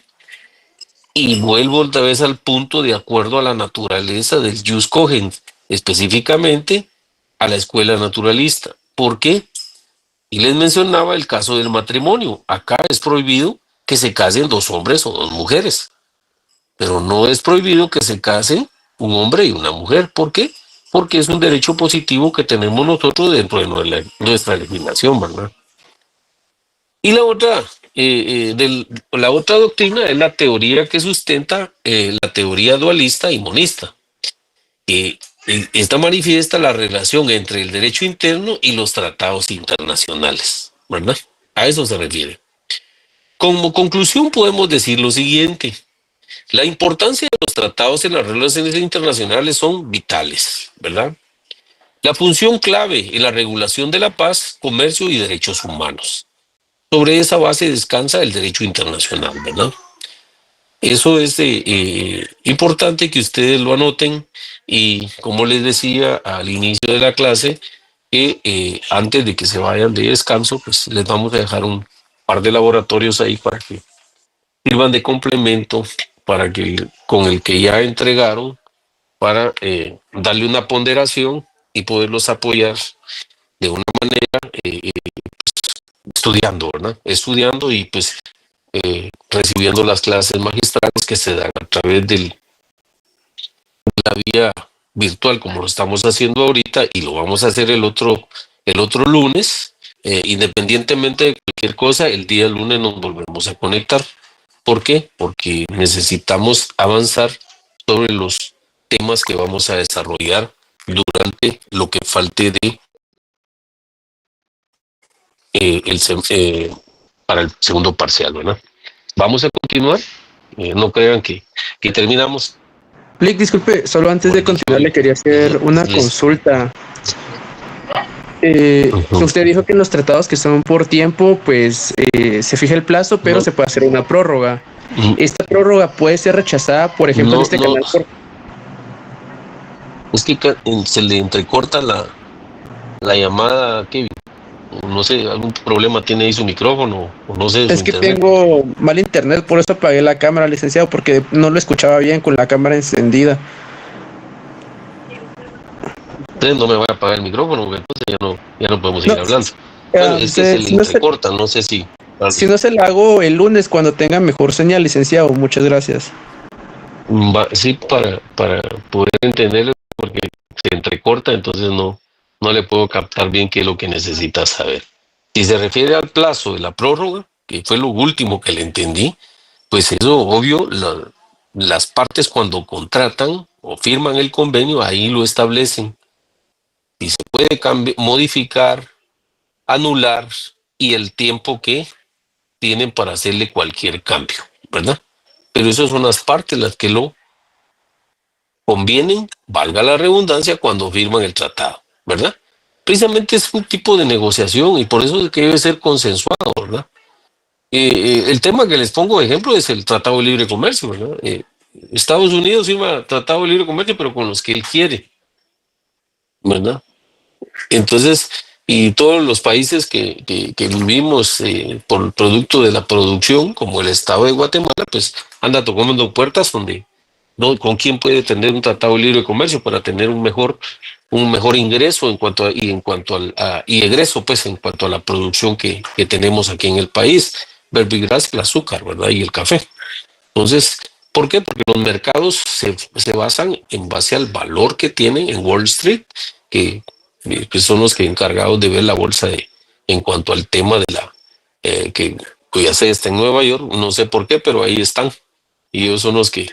Y vuelvo otra vez al punto de acuerdo a la naturaleza del jus cogens, específicamente a la escuela naturalista. ¿Por qué? Y les mencionaba el caso del matrimonio. Acá es prohibido que se casen dos hombres o dos mujeres, pero no es prohibido que se casen un hombre y una mujer. ¿Por qué? Porque es un derecho positivo que tenemos nosotros dentro de nuestra legislación, ¿verdad? Y la otra doctrina es la teoría que sustenta la teoría dualista y monista. Esta manifiesta la relación entre el derecho interno y los tratados internacionales, ¿verdad? A eso se refiere. Como conclusión podemos decir lo siguiente: la importancia de los tratados en las relaciones internacionales son vitales, ¿verdad? La función clave en la regulación de la paz, comercio y derechos humanos. Sobre esa base descansa el derecho internacional, ¿verdad? Eso es importante que ustedes lo anoten, y como les decía al inicio de la clase, que antes de que se vayan de descanso, pues les vamos a dejar un par de laboratorios ahí para que sirvan de complemento con el que ya entregaron, para darle una ponderación y poderlos apoyar de una manera estudiando, ¿verdad? Estudiando y pues recibiendo las clases magistrales que se dan a través de la vía virtual, como lo estamos haciendo ahorita, y lo vamos a hacer el otro lunes. Independientemente de cualquier cosa, el día lunes nos volvemos a conectar. ¿Por qué? Porque necesitamos avanzar sobre los temas que vamos a desarrollar durante lo que falte de para el segundo parcial, ¿verdad? Vamos a continuar. No crean que terminamos. Lick, disculpe, solo antes de continuar le quería hacer una consulta. Usted dijo que en los tratados que son por tiempo, pues se fija el plazo, pero se puede hacer una prórroga. ¿Esta prórroga puede ser rechazada, por ejemplo, en este canal? Es que se le entrecorta la llamada, Kevin. No sé, algún problema tiene ahí su micrófono, o no sé. Es que tengo mal internet, por eso apagué la cámara, licenciado, porque no lo escuchaba bien con la cámara encendida. Entonces no me voy a apagar el micrófono, porque entonces ya no podemos seguir hablando. Bueno, es que se le entrecorta, no sé si... Si no, se la hago el lunes cuando tenga mejor señal, licenciado. Muchas gracias. Sí, para poder entenderlo, porque se entrecorta, entonces no le puedo captar bien qué es lo que necesita saber. Si se refiere al plazo de la prórroga, que fue lo último que le entendí, pues eso, obvio, las partes cuando contratan o firman el convenio, ahí lo establecen. Y se puede modificar, anular, y el tiempo que tienen para hacerle cualquier cambio, ¿verdad? Pero esas son las partes las que lo convienen, valga la redundancia, cuando firman el tratado, ¿verdad? Precisamente es un tipo de negociación y por eso es que debe ser consensuado, ¿verdad? El tema que les pongo de ejemplo es el Tratado de Libre Comercio, ¿verdad? Estados Unidos firma Tratado de Libre Comercio, pero con los que él quiere, ¿verdad? Entonces, y todos los países que vivimos por el producto de la producción, como el Estado de Guatemala, pues anda tocando puertas donde con quién puede tener un tratado de libre comercio para tener un mejor ingreso y egreso, pues, en cuanto a la producción que tenemos aquí en el país, verbigracia, el azúcar, ¿verdad? Y el café. Entonces, ¿por qué? Porque los mercados se basan en base al valor que tienen en Wall Street, que son los que encargados de ver la bolsa en cuanto al tema de cuya sede está en Nueva York, no sé por qué, pero ahí están. Y ellos son los que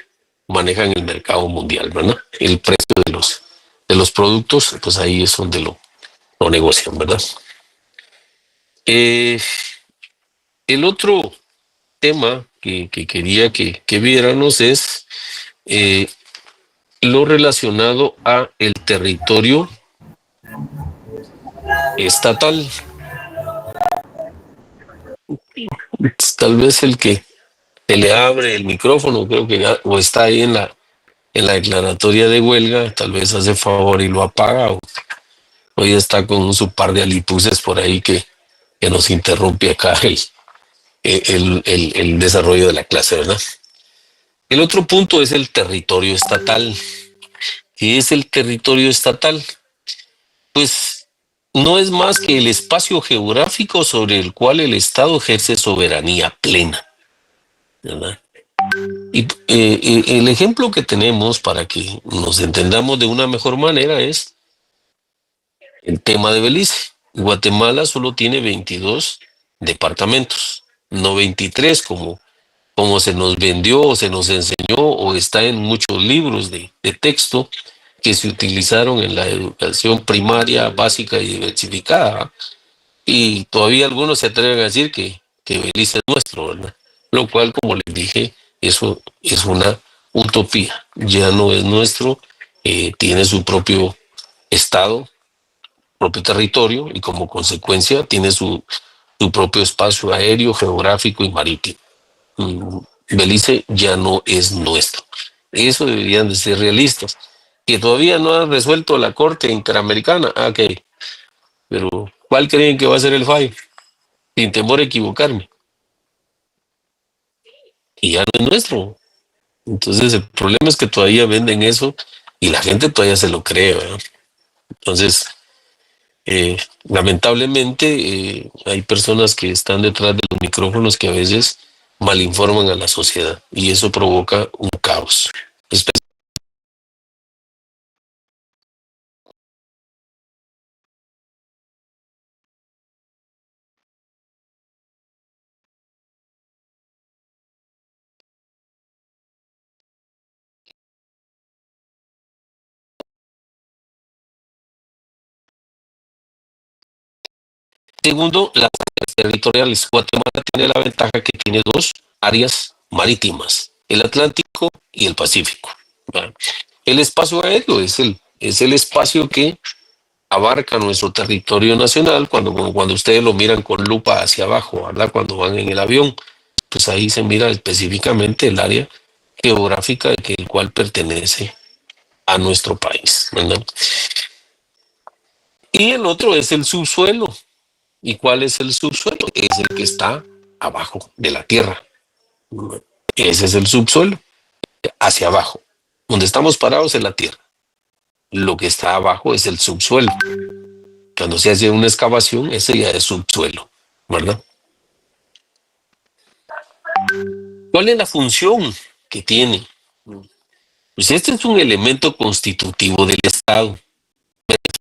manejan el mercado mundial, ¿verdad? El precio de los productos, pues ahí es donde lo negocian, ¿verdad? El otro tema que quería que viéramos es lo relacionado a el territorio estatal. Tal vez el que se le abre el micrófono, creo que o está ahí en la declaratoria de huelga, tal vez hace favor y lo apaga, o hoy está con su par de alipuses por ahí que nos interrumpe acá el desarrollo de la clase, ¿verdad? El otro punto es el territorio estatal. ¿Qué es el territorio estatal? Pues no es más que el espacio geográfico sobre el cual el Estado ejerce soberanía plena, ¿verdad? Y el ejemplo que tenemos para que nos entendamos de una mejor manera es el tema de Belice. Guatemala solo tiene 22 departamentos, no 23 como se nos vendió o se nos enseñó o está en muchos libros de texto que se utilizaron en la educación primaria, básica y diversificada. Y todavía algunos se atreven a decir que Belice es nuestro, ¿verdad? Lo cual, como les dije, eso es una utopía. Ya no es nuestro, tiene su propio estado, propio territorio y como consecuencia tiene su propio espacio aéreo, geográfico y marítimo. Belice ya no es nuestro. Eso deberían de ser realistas. Que todavía no han resuelto la Corte Interamericana, ok, pero ¿cuál creen que va a ser el fallo? Sin temor a equivocarme. Y ya no es nuestro. Entonces el problema es que todavía venden eso y la gente todavía se lo cree, ¿verdad? Entonces, lamentablemente hay personas que están detrás de los micrófonos que a veces malinforman a la sociedad y eso provoca un caos. Segundo, las áreas territoriales. Guatemala tiene la ventaja que tiene dos áreas marítimas, el Atlántico y el Pacífico. ¿Verdad? El espacio aéreo es el espacio que abarca nuestro territorio nacional cuando ustedes lo miran con lupa hacia abajo, ¿verdad? Cuando van en el avión, pues ahí se mira específicamente el área geográfica que el cual pertenece a nuestro país, ¿verdad? Y el otro es el subsuelo. ¿Y cuál es el subsuelo? Es el que está abajo de la tierra. Ese es el subsuelo, hacia abajo. Donde estamos parados es la tierra. Lo que está abajo es el subsuelo. Cuando se hace una excavación, ese ya es subsuelo, ¿verdad? ¿Cuál es la función que tiene? Pues este es un elemento constitutivo del Estado,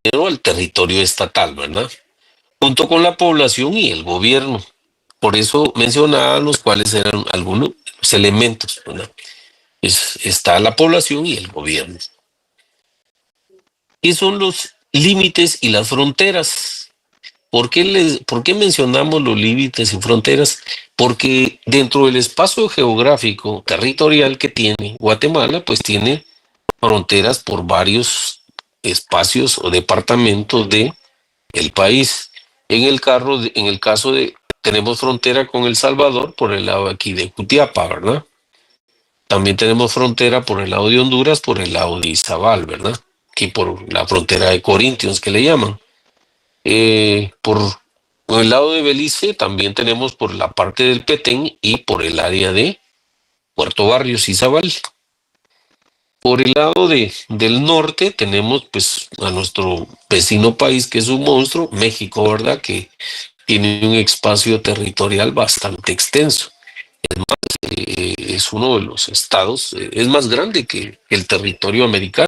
pero al territorio estatal, ¿verdad? Junto con la población y el gobierno. Por eso mencionábamos cuáles eran algunos de los elementos, ¿verdad? Está la población y el gobierno. ¿Qué son los límites y las fronteras? ¿Por qué mencionamos los límites y fronteras? Porque dentro del espacio geográfico territorial que tiene Guatemala, pues tiene fronteras por varios espacios o departamentos de el país. En el caso de, tenemos frontera con El Salvador por el lado aquí de Jutiapa, ¿verdad? También tenemos frontera por el lado de Honduras, por el lado de Izabal, ¿verdad? Aquí por la frontera de Corinthians, que le llaman. Por el lado de Belice también tenemos por la parte del Petén y por el área de Puerto Barrios, Izabal. Por el lado del norte tenemos pues a nuestro vecino país que es un monstruo, México, ¿verdad? Que tiene un espacio territorial bastante extenso. Es uno de los estados, es más grande que el territorio americano.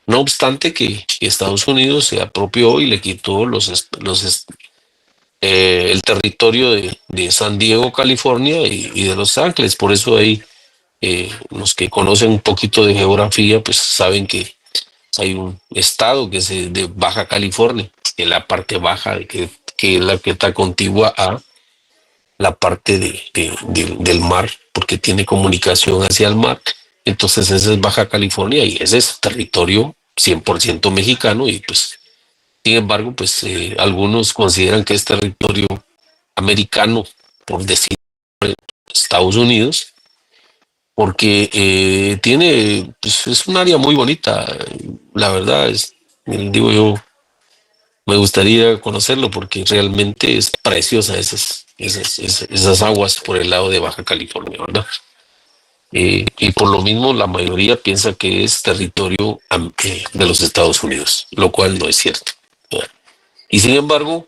No obstante que Estados Unidos se apropió y le quitó el territorio de San Diego, California y de Los Ángeles. Por eso ahí los que conocen un poquito de geografía pues saben que hay un estado que es de Baja California, que es la parte baja, que es la que está contigua a la parte del mar, porque tiene comunicación hacia el mar. Entonces esa es Baja California y ese es territorio 100% mexicano y pues, sin embargo, pues algunos consideran que es territorio americano, por decir Estados Unidos, porque tiene, pues es un área muy bonita, la verdad es, digo yo, me gustaría conocerlo porque realmente es preciosa esas aguas por el lado de Baja California, ¿verdad? Y por lo mismo la mayoría piensa que es territorio de los Estados Unidos, lo cual no es cierto, ¿verdad? Y sin embargo,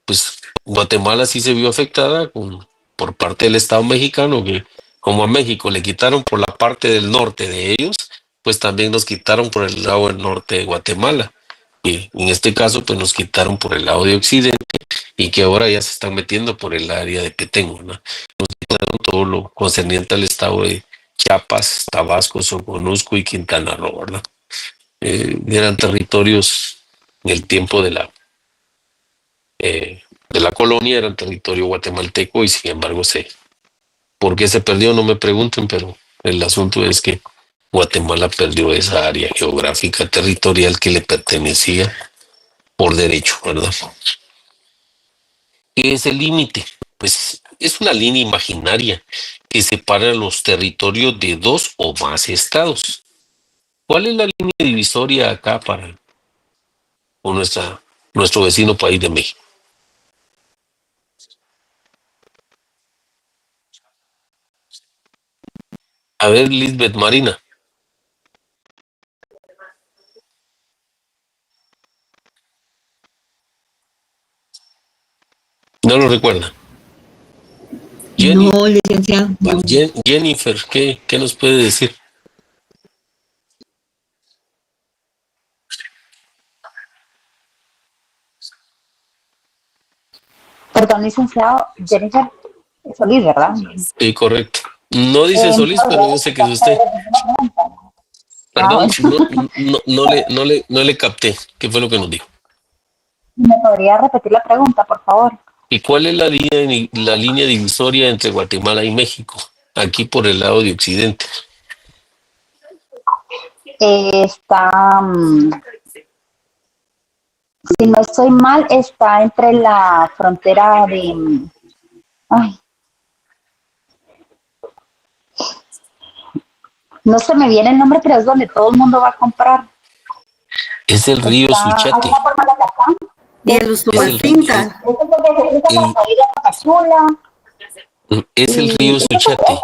pues Guatemala sí se vio afectada por parte del Estado mexicano, que como a México le quitaron por la parte del norte de ellos, pues también nos quitaron por el lado del norte de Guatemala. Y en este caso, pues nos quitaron por el lado de Occidente y que ahora ya se están metiendo por el área de Petén, ¿no? Nos quitaron todo lo concerniente al estado de Chiapas, Tabasco, Soconusco y Quintana Roo, ¿verdad? Eran territorios en el tiempo de la colonia, eran territorio guatemalteco y sin embargo ¿por qué se perdió? No me pregunten, pero el asunto es que Guatemala perdió esa área geográfica territorial que le pertenecía por derecho, ¿verdad? ¿Qué es el límite? Pues es una línea imaginaria que separa los territorios de dos o más estados. ¿Cuál es la línea divisoria acá para con nuestro vecino país de México? A ver, Lisbeth Marina, ¿no lo recuerda? Jenny, No, licenciado. No. Jennifer, ¿qué nos puede decir? Perdón, licenciado, Jennifer Solís, ¿verdad? Sí, correcto. No dice Solís, pero yo sé que es usted. Perdón, no le capté. ¿Qué fue lo que nos dijo? ¿Me podría repetir la pregunta, por favor? ¿Y cuál es la línea divisoria entre Guatemala y México? Aquí por el lado de Occidente. Está, si no estoy mal, está entre la frontera de... Ay, no se me viene el nombre, pero es donde todo el mundo va a comprar. Es el río Suchate. Y el Usumacinta. Es el río Suchate.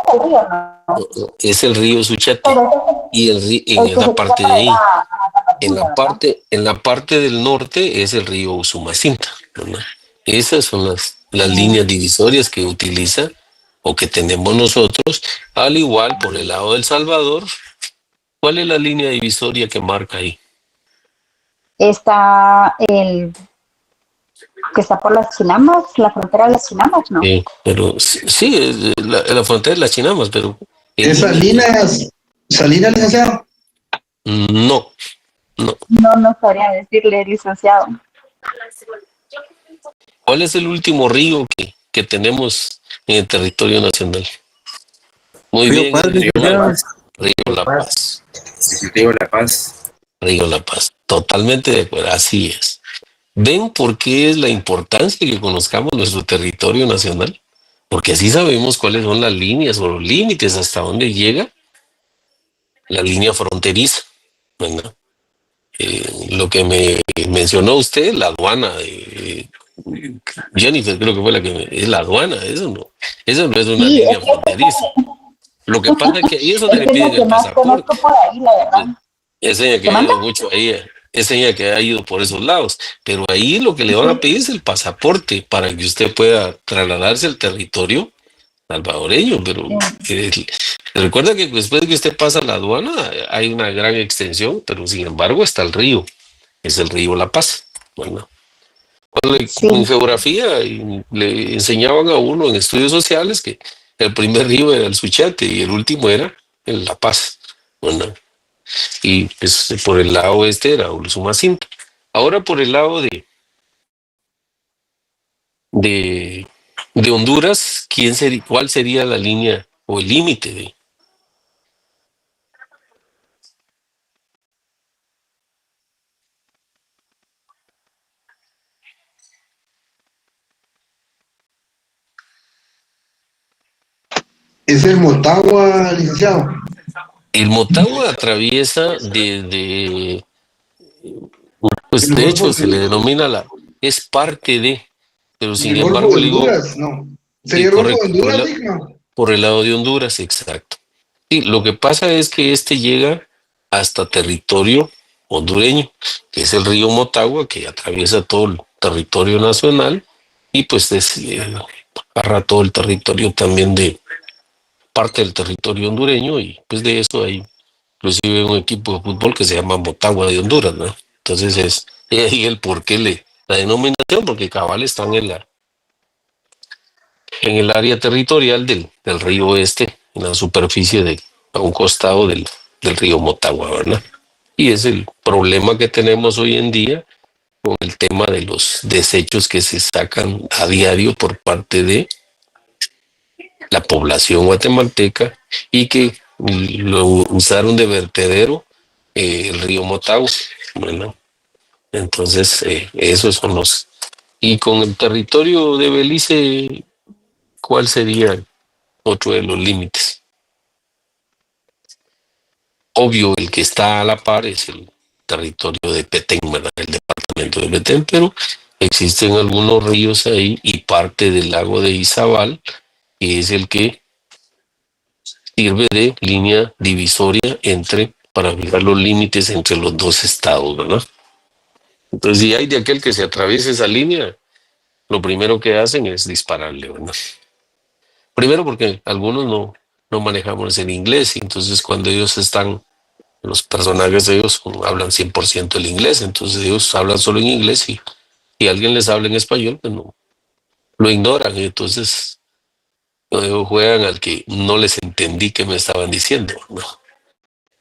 Es el río Suchate. Y en la parte de ahí. En la parte del norte es el río Usumacinta, ¿verdad? Esas son las líneas divisorias que utiliza o que tenemos nosotros, al igual por el lado del Salvador. ¿Cuál es la línea divisoria que marca ahí? Está el que está por las Chinamas, la frontera de las Chinamas, ¿no? Pero sí, es la frontera de las Chinamas, pero... ¿Es Salinas, licenciado? No. No sabría decirle, licenciado. ¿Cuál es el último río que tenemos en el territorio nacional? Muy Río bien, Paz, Río La Paz. Río La Paz. Río La Paz. Totalmente de acuerdo, así es. ¿Ven por qué es la importancia que conozcamos nuestro territorio nacional? Porque así sabemos cuáles son las líneas o los límites hasta dónde llega la línea fronteriza, ¿verdad? Lo que me mencionó usted, la aduana de Jennifer, creo que fue es la aduana, eso no es una línea fronteriza. Lo que pasa es que ahí es donde le piden el pasaporte. Es ella que ha ido mucho ahí, es ella que ha ido por esos lados, pero ahí lo que le van a pedir es el pasaporte para que usted pueda trasladarse al territorio salvadoreño, pero recuerda que después de que usted pasa la aduana hay una gran extensión, pero sin embargo está el río, es el río La Paz. Bueno, en geografía le enseñaban a uno en estudios sociales que el primer río era el Suchate y el último era el La Paz. Bueno, y pues por el lado este era Usumacinta. Ahora por el lado de Honduras, ¿cuál sería la línea o el límite de? ¿Es el Motagua, licenciado? El Motagua atraviesa pues de hecho se le denomina es parte de, pero sin embargo le digo, no. ¿Sería correcto, Honduras, por el lado de Honduras, exacto. Sí, lo que pasa es que llega hasta territorio hondureño, que es el río Motagua, que atraviesa todo el territorio nacional y pues agarra todo el territorio también de parte del territorio hondureño y pues de eso hay inclusive un equipo de fútbol que se llama Motagua de Honduras, ¿no? Entonces es ahí el porqué la denominación, porque cabal están en el área territorial del río Este, en la superficie a un costado del río Motagua, ¿verdad? Y es el problema que tenemos hoy en día con el tema de los desechos que se sacan a diario por parte de la población guatemalteca y que lo usaron de vertedero el río Motagua, ¿verdad? Entonces, esos son los... Y con el territorio de Belice, ¿cuál sería otro de los límites? Obvio, el que está a la par es el territorio de Petén, ¿verdad? El departamento de Petén, pero existen algunos ríos ahí y parte del lago de Izabal, que es el que sirve de línea divisoria para fijar los límites entre los dos estados, ¿verdad? Entonces, si hay de aquel que se atraviese esa línea, lo primero que hacen es dispararle, ¿verdad? Primero porque algunos no manejamos el inglés, y entonces cuando ellos están, los personajes de ellos hablan 100% el inglés, entonces ellos hablan solo en inglés y alguien les habla en español, pues no, lo ignoran, y entonces juegan al que no les entendí que me estaban diciendo, ¿no?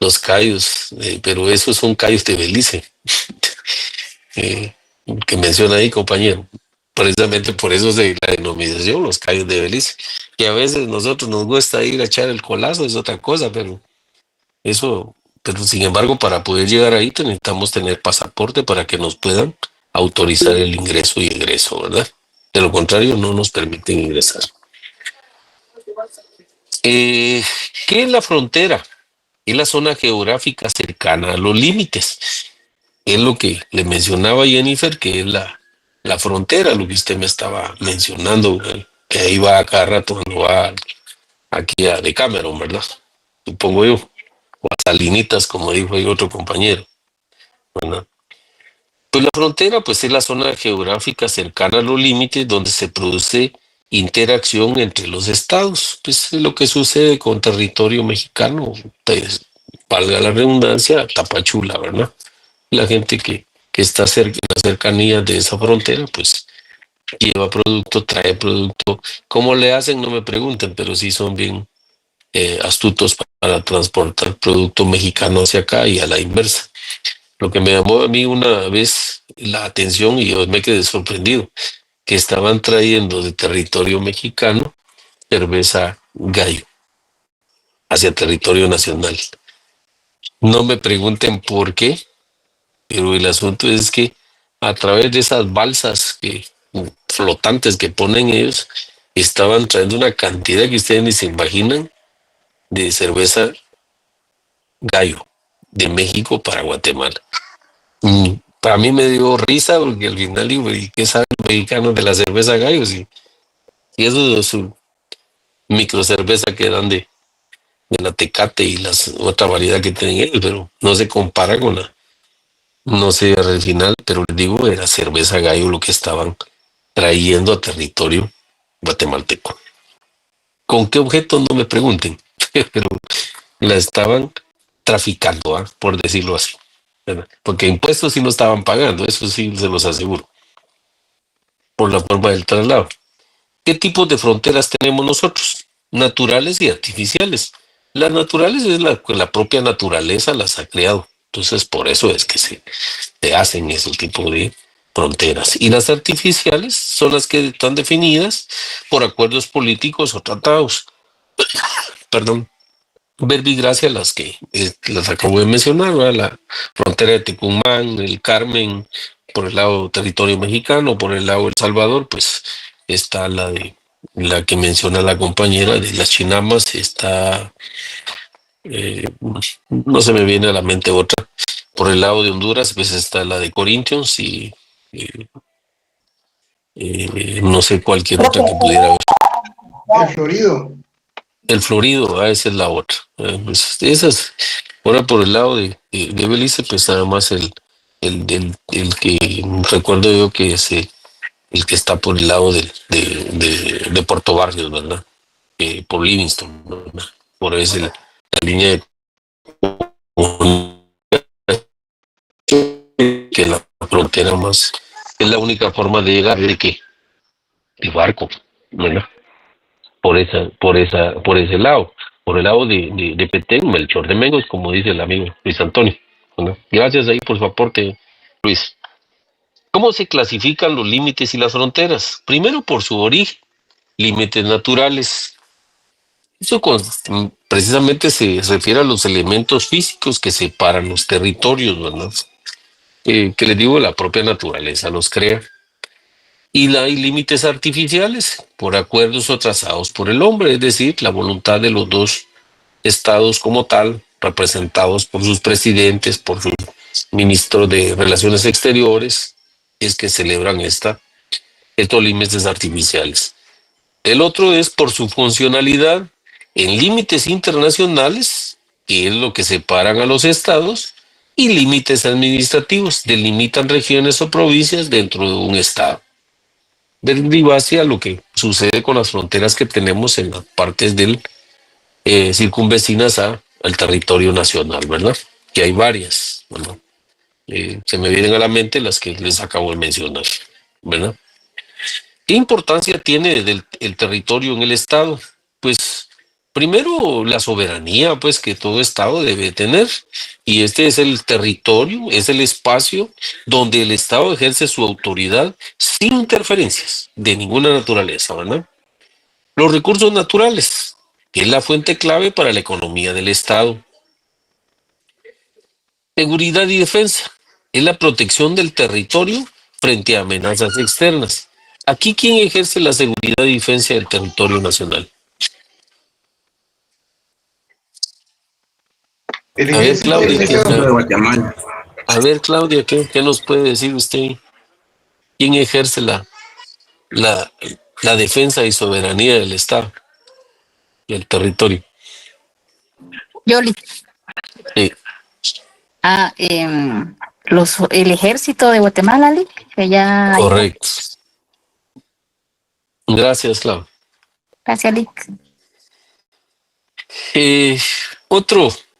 Los callos, pero esos son callos de Belice, que menciona ahí, compañero. Precisamente por eso es de la denominación, los callos de Belice. Y a veces nosotros nos gusta ir a echar el colazo, es otra cosa, pero sin embargo, para poder llegar ahí necesitamos tener pasaporte para que nos puedan autorizar el ingreso y egreso, ¿verdad? De lo contrario, no nos permiten ingresar. ¿Qué es la frontera? Es la zona geográfica cercana a los límites. Es lo que le mencionaba Jennifer, que es la frontera, lo que usted me estaba mencionando, que ahí va a cada rato cuando va aquí a Decameron, ¿verdad? Supongo yo. O a Salinitas, como dijo ahí otro compañero, ¿verdad? Pues la frontera, pues es la zona geográfica cercana a los límites donde se produce interacción entre los estados. Pues es lo que sucede con territorio mexicano, pues, valga la redundancia, Tapachula, ¿verdad? La gente que está cerca, en las cercanías de esa frontera, pues lleva producto, trae producto. ¿Cómo le hacen? No me pregunten, pero sí son bien astutos para transportar producto mexicano hacia acá y a la inversa. Lo que me llamó a mí una vez la atención, y yo me quedé sorprendido, que estaban trayendo de territorio mexicano cerveza Gallo hacia territorio nacional. No me pregunten por qué, pero el asunto es que a través de esas balsas flotantes que ponen ellos, estaban trayendo una cantidad que ustedes ni se imaginan de cerveza Gallo de México para Guatemala. Para mí me dio risa porque al final digo, ¿y qué saben los mexicanos de la cerveza Gallo? Y eso es su micro cerveza que dan de la Tecate y las otra variedad que tienen ellos, pero no se compara con no sé al final, pero les digo, era cerveza Gallo lo que estaban trayendo a territorio guatemalteco. ¿Con qué objeto? No me pregunten, pero la estaban traficando, por decirlo así, ¿verdad? Porque impuestos sí no estaban pagando, eso sí se los aseguro, por la forma del traslado. ¿Qué tipos de fronteras tenemos nosotros? Naturales y artificiales. Las naturales es la propia naturaleza las ha creado, entonces por eso es que se hacen ese tipo de fronteras. Y las artificiales son las que están definidas por acuerdos políticos o tratados. Perdón. Verbigracia, las que las acabo de mencionar, ¿verdad? La frontera de Tecumán, el Carmen, por el lado territorio mexicano, por el lado de El Salvador, pues está la que menciona la compañera de las Chinamas, está, no se me viene a la mente otra. Por el lado de Honduras, pues está la de Corinthians y no sé cualquier otra que pudiera haber. El Florido. El Florido, esa es la otra. Pues esas, ahora por el lado de Belice, pues nada más el que recuerdo yo que es el que está por el lado de Puerto Barrios, ¿verdad? Por Livingston, ¿verdad? Por ese la línea de que la frontera más es la única forma de llegar de barco, ¿verdad? Por ese lado, por el lado de Petén, Melchor de Mengos, como dice el amigo Luis Antonio, ¿no? Gracias ahí por su aporte, Luis. ¿Cómo se clasifican los límites y las fronteras? Primero por su origen, límites naturales. Eso precisamente se refiere a los elementos físicos que separan los territorios, ¿verdad? Que les digo, la propia naturaleza los crea. Y hay límites artificiales por acuerdos o trazados por el hombre, es decir, la voluntad de los dos estados como tal, representados por sus presidentes, por sus ministros de Relaciones Exteriores, es que celebran estos límites artificiales. El otro es por su funcionalidad en límites internacionales, que es lo que separan a los estados, y límites administrativos, delimitan regiones o provincias dentro de un estado. derivarse a lo que sucede con las fronteras que tenemos en las partes del circunvecinas al territorio nacional, ¿verdad? Que hay varias, ¿verdad? Se me vienen a la mente las que les acabo de mencionar, ¿verdad? ¿Qué importancia tiene el territorio en el Estado? Pues primero la soberanía, pues que todo Estado debe tener, y este es el territorio, es el espacio donde el Estado ejerce su autoridad sin interferencias de ninguna naturaleza, ¿verdad? Los recursos naturales, que es la fuente clave para la economía del Estado. Seguridad y defensa, es la protección del territorio frente a amenazas externas. Aquí, ¿quién ejerce la seguridad y defensa del territorio nacional? A ver, Claudia, ¿qué nos puede decir usted? ¿Quién ejerce la defensa y soberanía del Estado y el territorio? Yoli. Sí. El ejército de Guatemala, Ali, que ya... Correcto. Gracias, Claudia. Gracias, Ali.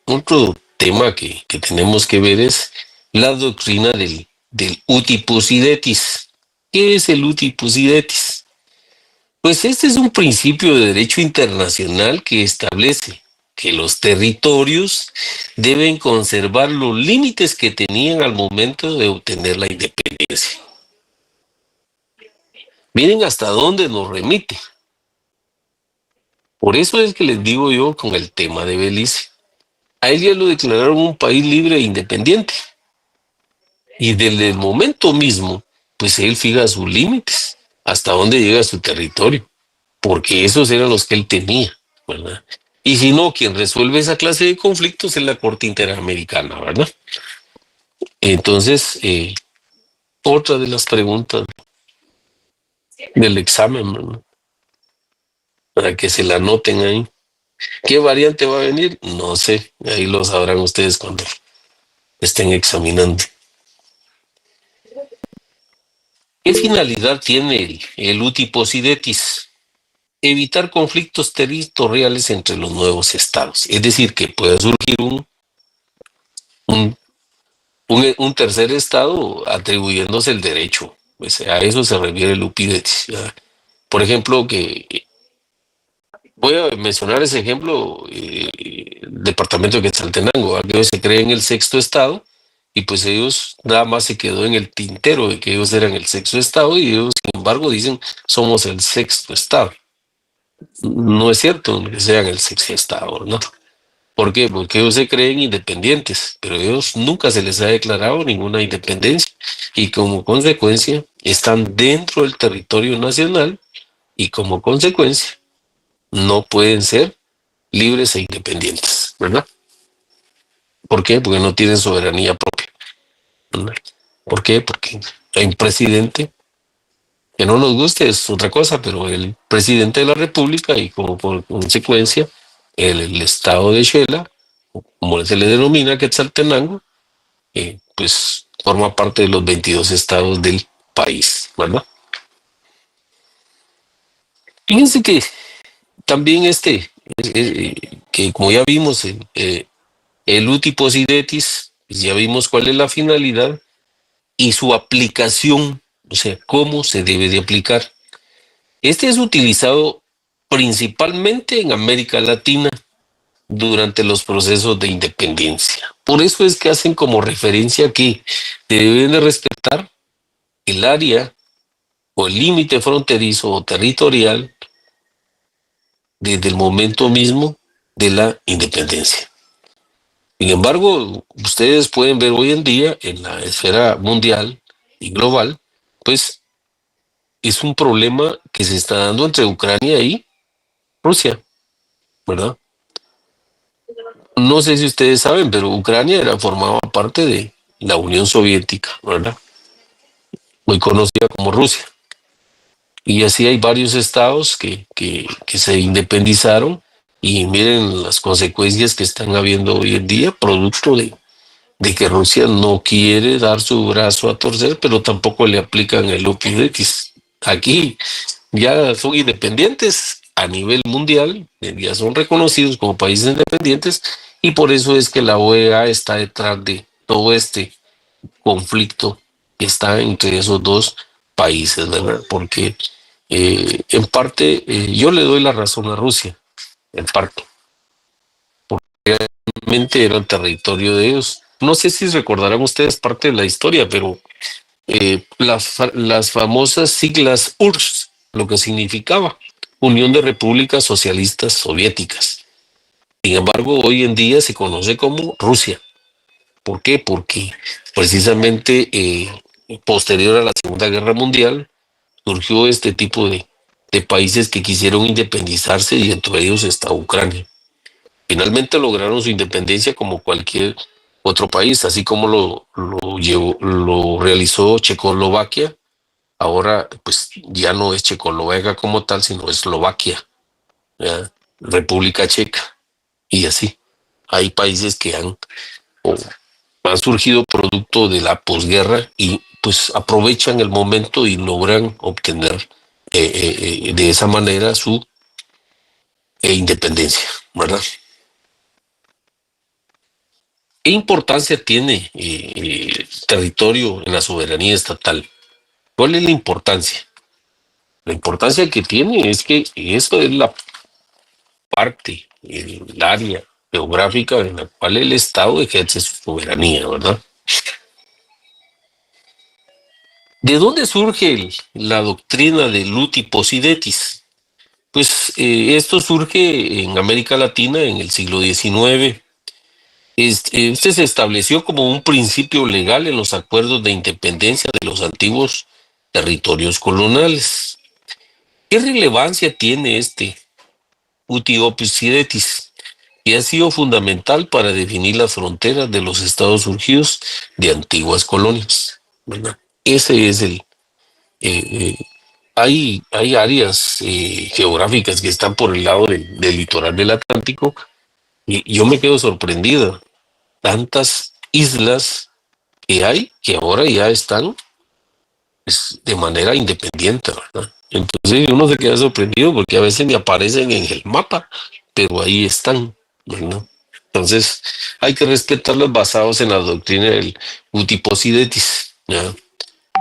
Otro tema que tenemos que ver es la doctrina del uti possidetis. ¿Qué es el uti possidetis? Pues este es un principio de derecho internacional que establece que los territorios deben conservar los límites que tenían al momento de obtener la independencia. Miren hasta dónde nos remite. Por eso es que les digo yo con el tema de Belice. A él ya lo declararon un país libre e independiente. Y desde el momento mismo, pues él fija sus límites, hasta dónde llega su territorio, porque esos eran los que él tenía, ¿verdad? Y si no, quien resuelve esa clase de conflictos es la Corte Interamericana, ¿verdad? Entonces, otra de las preguntas del examen, ¿verdad? Para que se la anoten ahí. ¿Qué variante va a venir? No sé, ahí lo sabrán ustedes cuando estén examinando. ¿Qué finalidad tiene el uti possidetis? Evitar conflictos territoriales entre los nuevos estados. Es decir, que pueda surgir un tercer estado atribuyéndose el derecho. Pues a eso se refiere el uti possidetis. Por ejemplo, que voy a mencionar ese ejemplo, el departamento de Quetzaltenango, que se cree en el sexto estado, y pues ellos nada más se quedó en el tintero de que ellos eran el sexto estado, y ellos, sin embargo, dicen somos el sexto estado. No es cierto que sean el sexto estado, ¿no? ¿Por qué? Porque ellos se creen independientes, pero ellos nunca se les ha declarado ninguna independencia, y como consecuencia están dentro del territorio nacional, y como consecuencia no pueden ser libres e independientes, ¿verdad? ¿Por qué? Porque no tienen soberanía propia, ¿verdad? ¿Por qué? Porque hay un presidente que no nos guste, es otra cosa, pero el presidente de la República, y como por consecuencia el estado de Xela, como se le denomina Quetzaltenango, pues forma parte de los 22 estados del país, ¿verdad? Fíjense que también que como ya vimos, el uti possidetis, pues ya vimos cuál es la finalidad y su aplicación, o sea, cómo se debe de aplicar. Este es utilizado principalmente en América Latina durante los procesos de independencia. Por eso es que hacen como referencia que deben de respetar el área o el límite fronterizo o territorial desde el momento mismo de la independencia. Sin embargo, ustedes pueden ver hoy en día en la esfera mundial y global, pues es un problema que se está dando entre Ucrania y Rusia, ¿verdad? No sé si ustedes saben, pero Ucrania formaba parte de la Unión Soviética, ¿verdad? Muy conocida como Rusia. Y así hay varios estados que se independizaron, y miren las consecuencias que están habiendo hoy en día, producto de que Rusia no quiere dar su brazo a torcer, pero tampoco le aplican el uti possidetis, Aquí ya son independientes a nivel mundial, ya son reconocidos como países independientes y por eso es que la OEA está detrás de todo este conflicto que está entre esos dos países, ¿verdad? Porque en parte yo le doy la razón a Rusia, en parte, porque realmente era el territorio de ellos. No sé si recordarán ustedes parte de la historia, pero las famosas siglas URSS, lo que significaba Unión de Repúblicas Socialistas Soviéticas. Sin embargo, hoy en día se conoce como Rusia. ¿Por qué? Porque precisamente posterior a la Segunda Guerra Mundial surgió este tipo de países que quisieron independizarse y entre ellos está Ucrania. Finalmente lograron su independencia como cualquier otro país, así como lo realizó Checoslovaquia. Ahora, pues ya no es Checoslovaquia como tal, sino Eslovaquia, ¿ya? República Checa, y así. Hay países que han surgido producto de la posguerra y pues aprovechan el momento y logran obtener de esa manera su independencia, ¿verdad? ¿Qué importancia tiene el territorio en la soberanía estatal? ¿Cuál es la importancia? La importancia que tiene es que eso es la parte, el área geográfica en la cual el Estado ejerce su soberanía, ¿verdad? ¿De dónde surge la doctrina de Luti Posidetis? Pues esto surge en América Latina en el siglo XIX. Este se estableció como un principio legal en los acuerdos de independencia de los antiguos territorios coloniales. ¿Qué relevancia tiene este Uti Posidetis? Y ha sido fundamental para definir las fronteras de los estados surgidos de antiguas colonias, ¿verdad? Ese es hay áreas geográficas que están por el lado del litoral del Atlántico y yo me quedo sorprendido. Tantas islas que hay que ahora ya están pues, de manera independiente, ¿verdad? Entonces uno se queda sorprendido porque a veces ni aparecen en el mapa, pero ahí están, ¿verdad? Entonces hay que respetarlos basados en la doctrina del Uti Posidetis, ¿ya?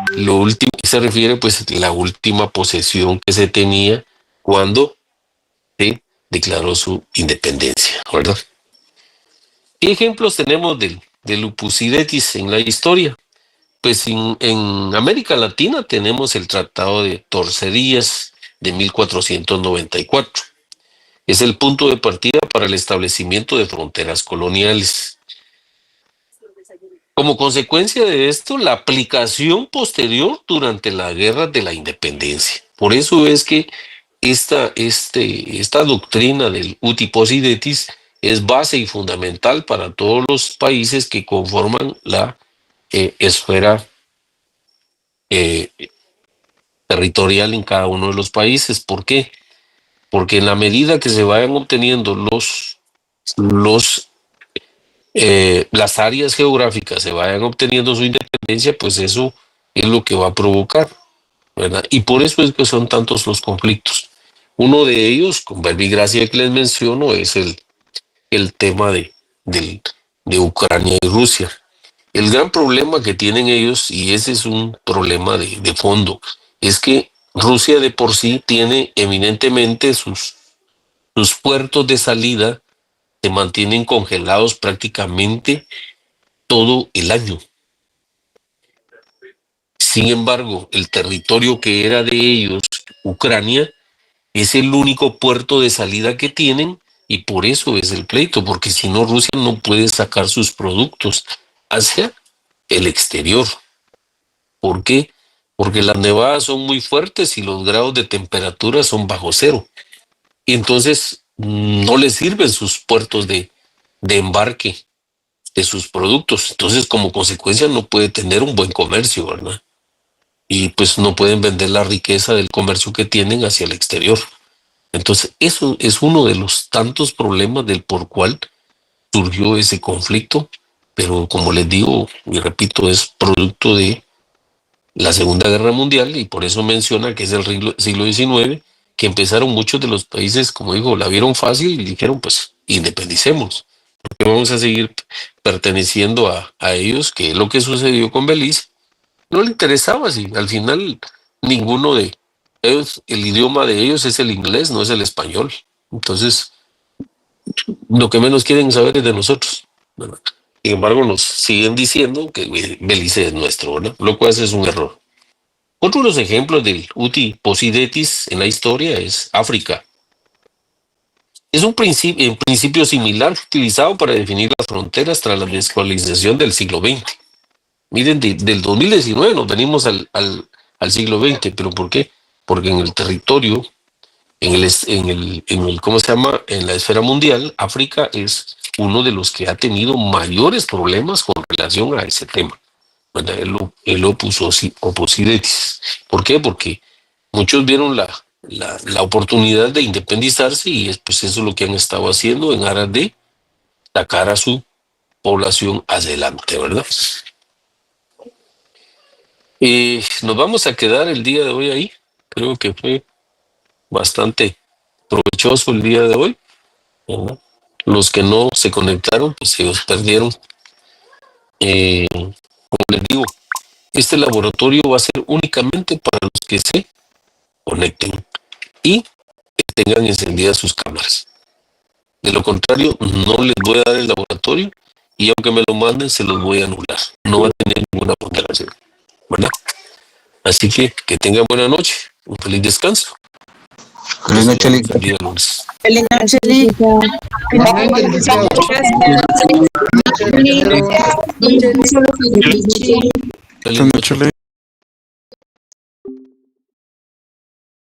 Lo último que se refiere, pues, la última posesión que se tenía cuando se declaró su independencia, ¿verdad? ¿Qué ejemplos tenemos del Upusidetis en la historia? Pues en América Latina tenemos el Tratado de Tordesillas de 1494. Es el punto de partida para el establecimiento de fronteras coloniales. Como consecuencia de esto, la aplicación posterior durante la Guerra de la Independencia. Por eso es que esta doctrina del Uti Posidetis es base y fundamental para todos los países que conforman la esfera territorial en cada uno de los países. ¿Por qué? Porque en la medida que se vayan obteniendo las áreas geográficas se vayan obteniendo su independencia, pues eso es lo que va a provocar, ¿verdad? Y por eso es que son tantos los conflictos. Uno de ellos, con verbigracia que les menciono, es el tema de Ucrania y Rusia. El gran problema que tienen ellos, y ese es un problema de fondo, es que Rusia de por sí tiene eminentemente sus puertos de salida se mantienen congelados prácticamente todo el año. Sin embargo, el territorio que era de ellos, Ucrania, es el único puerto de salida que tienen y por eso es el pleito, porque si no, Rusia no puede sacar sus productos hacia el exterior. ¿Por qué? Porque las nevadas son muy fuertes y los grados de temperatura son bajo cero. Y entonces no les sirven sus puertos de embarque de sus productos. Entonces, como consecuencia, no puede tener un buen comercio, ¿verdad? Y pues no pueden vender la riqueza del comercio que tienen hacia el exterior. Entonces, eso es uno de los tantos problemas del por cual surgió ese conflicto, pero como les digo y repito, es producto de la Segunda Guerra Mundial, y por eso menciona que es el siglo XIX, que empezaron muchos de los países, como digo, la vieron fácil y dijeron, pues, independicemos, porque vamos a seguir perteneciendo a ellos, que es lo que sucedió con Belice. No le interesaba, si al final ninguno de ellos, el idioma de ellos es el inglés, no es el español. Entonces, lo que menos quieren saber es de nosotros, ¿verdad? Sin embargo, nos siguen diciendo que Belice es nuestro, ¿verdad? Lo cual es un error. Otro de los ejemplos del uti possidetis en la historia es África. Es un principio similar utilizado para definir las fronteras tras la descolonización del siglo XX. Miren, del 2019 nos venimos al siglo XX, ¿pero por qué? Porque en el territorio, ¿cómo se llama? En la esfera mundial, África es uno de los que ha tenido mayores problemas con relación a ese tema, ¿verdad? El opus possidetis. ¿Por qué? Porque muchos vieron la oportunidad de independizarse y pues eso es lo que han estado haciendo en aras de sacar a su población adelante, ¿verdad? Nos vamos a quedar el día de hoy ahí. Creo que fue bastante provechoso el día de hoy, ¿verdad? Los que no se conectaron, pues ellos perdieron. Como les digo, este laboratorio va a ser únicamente para los que se conecten y que tengan encendidas sus cámaras. De lo contrario, no les voy a dar el laboratorio y aunque me lo manden, se los voy a anular. No va a tener ninguna ponderación, ¿verdad? Así que tengan buena noche, un feliz descanso. Feliz noche, Lick. Feliz noche, Lick. Feliz noche.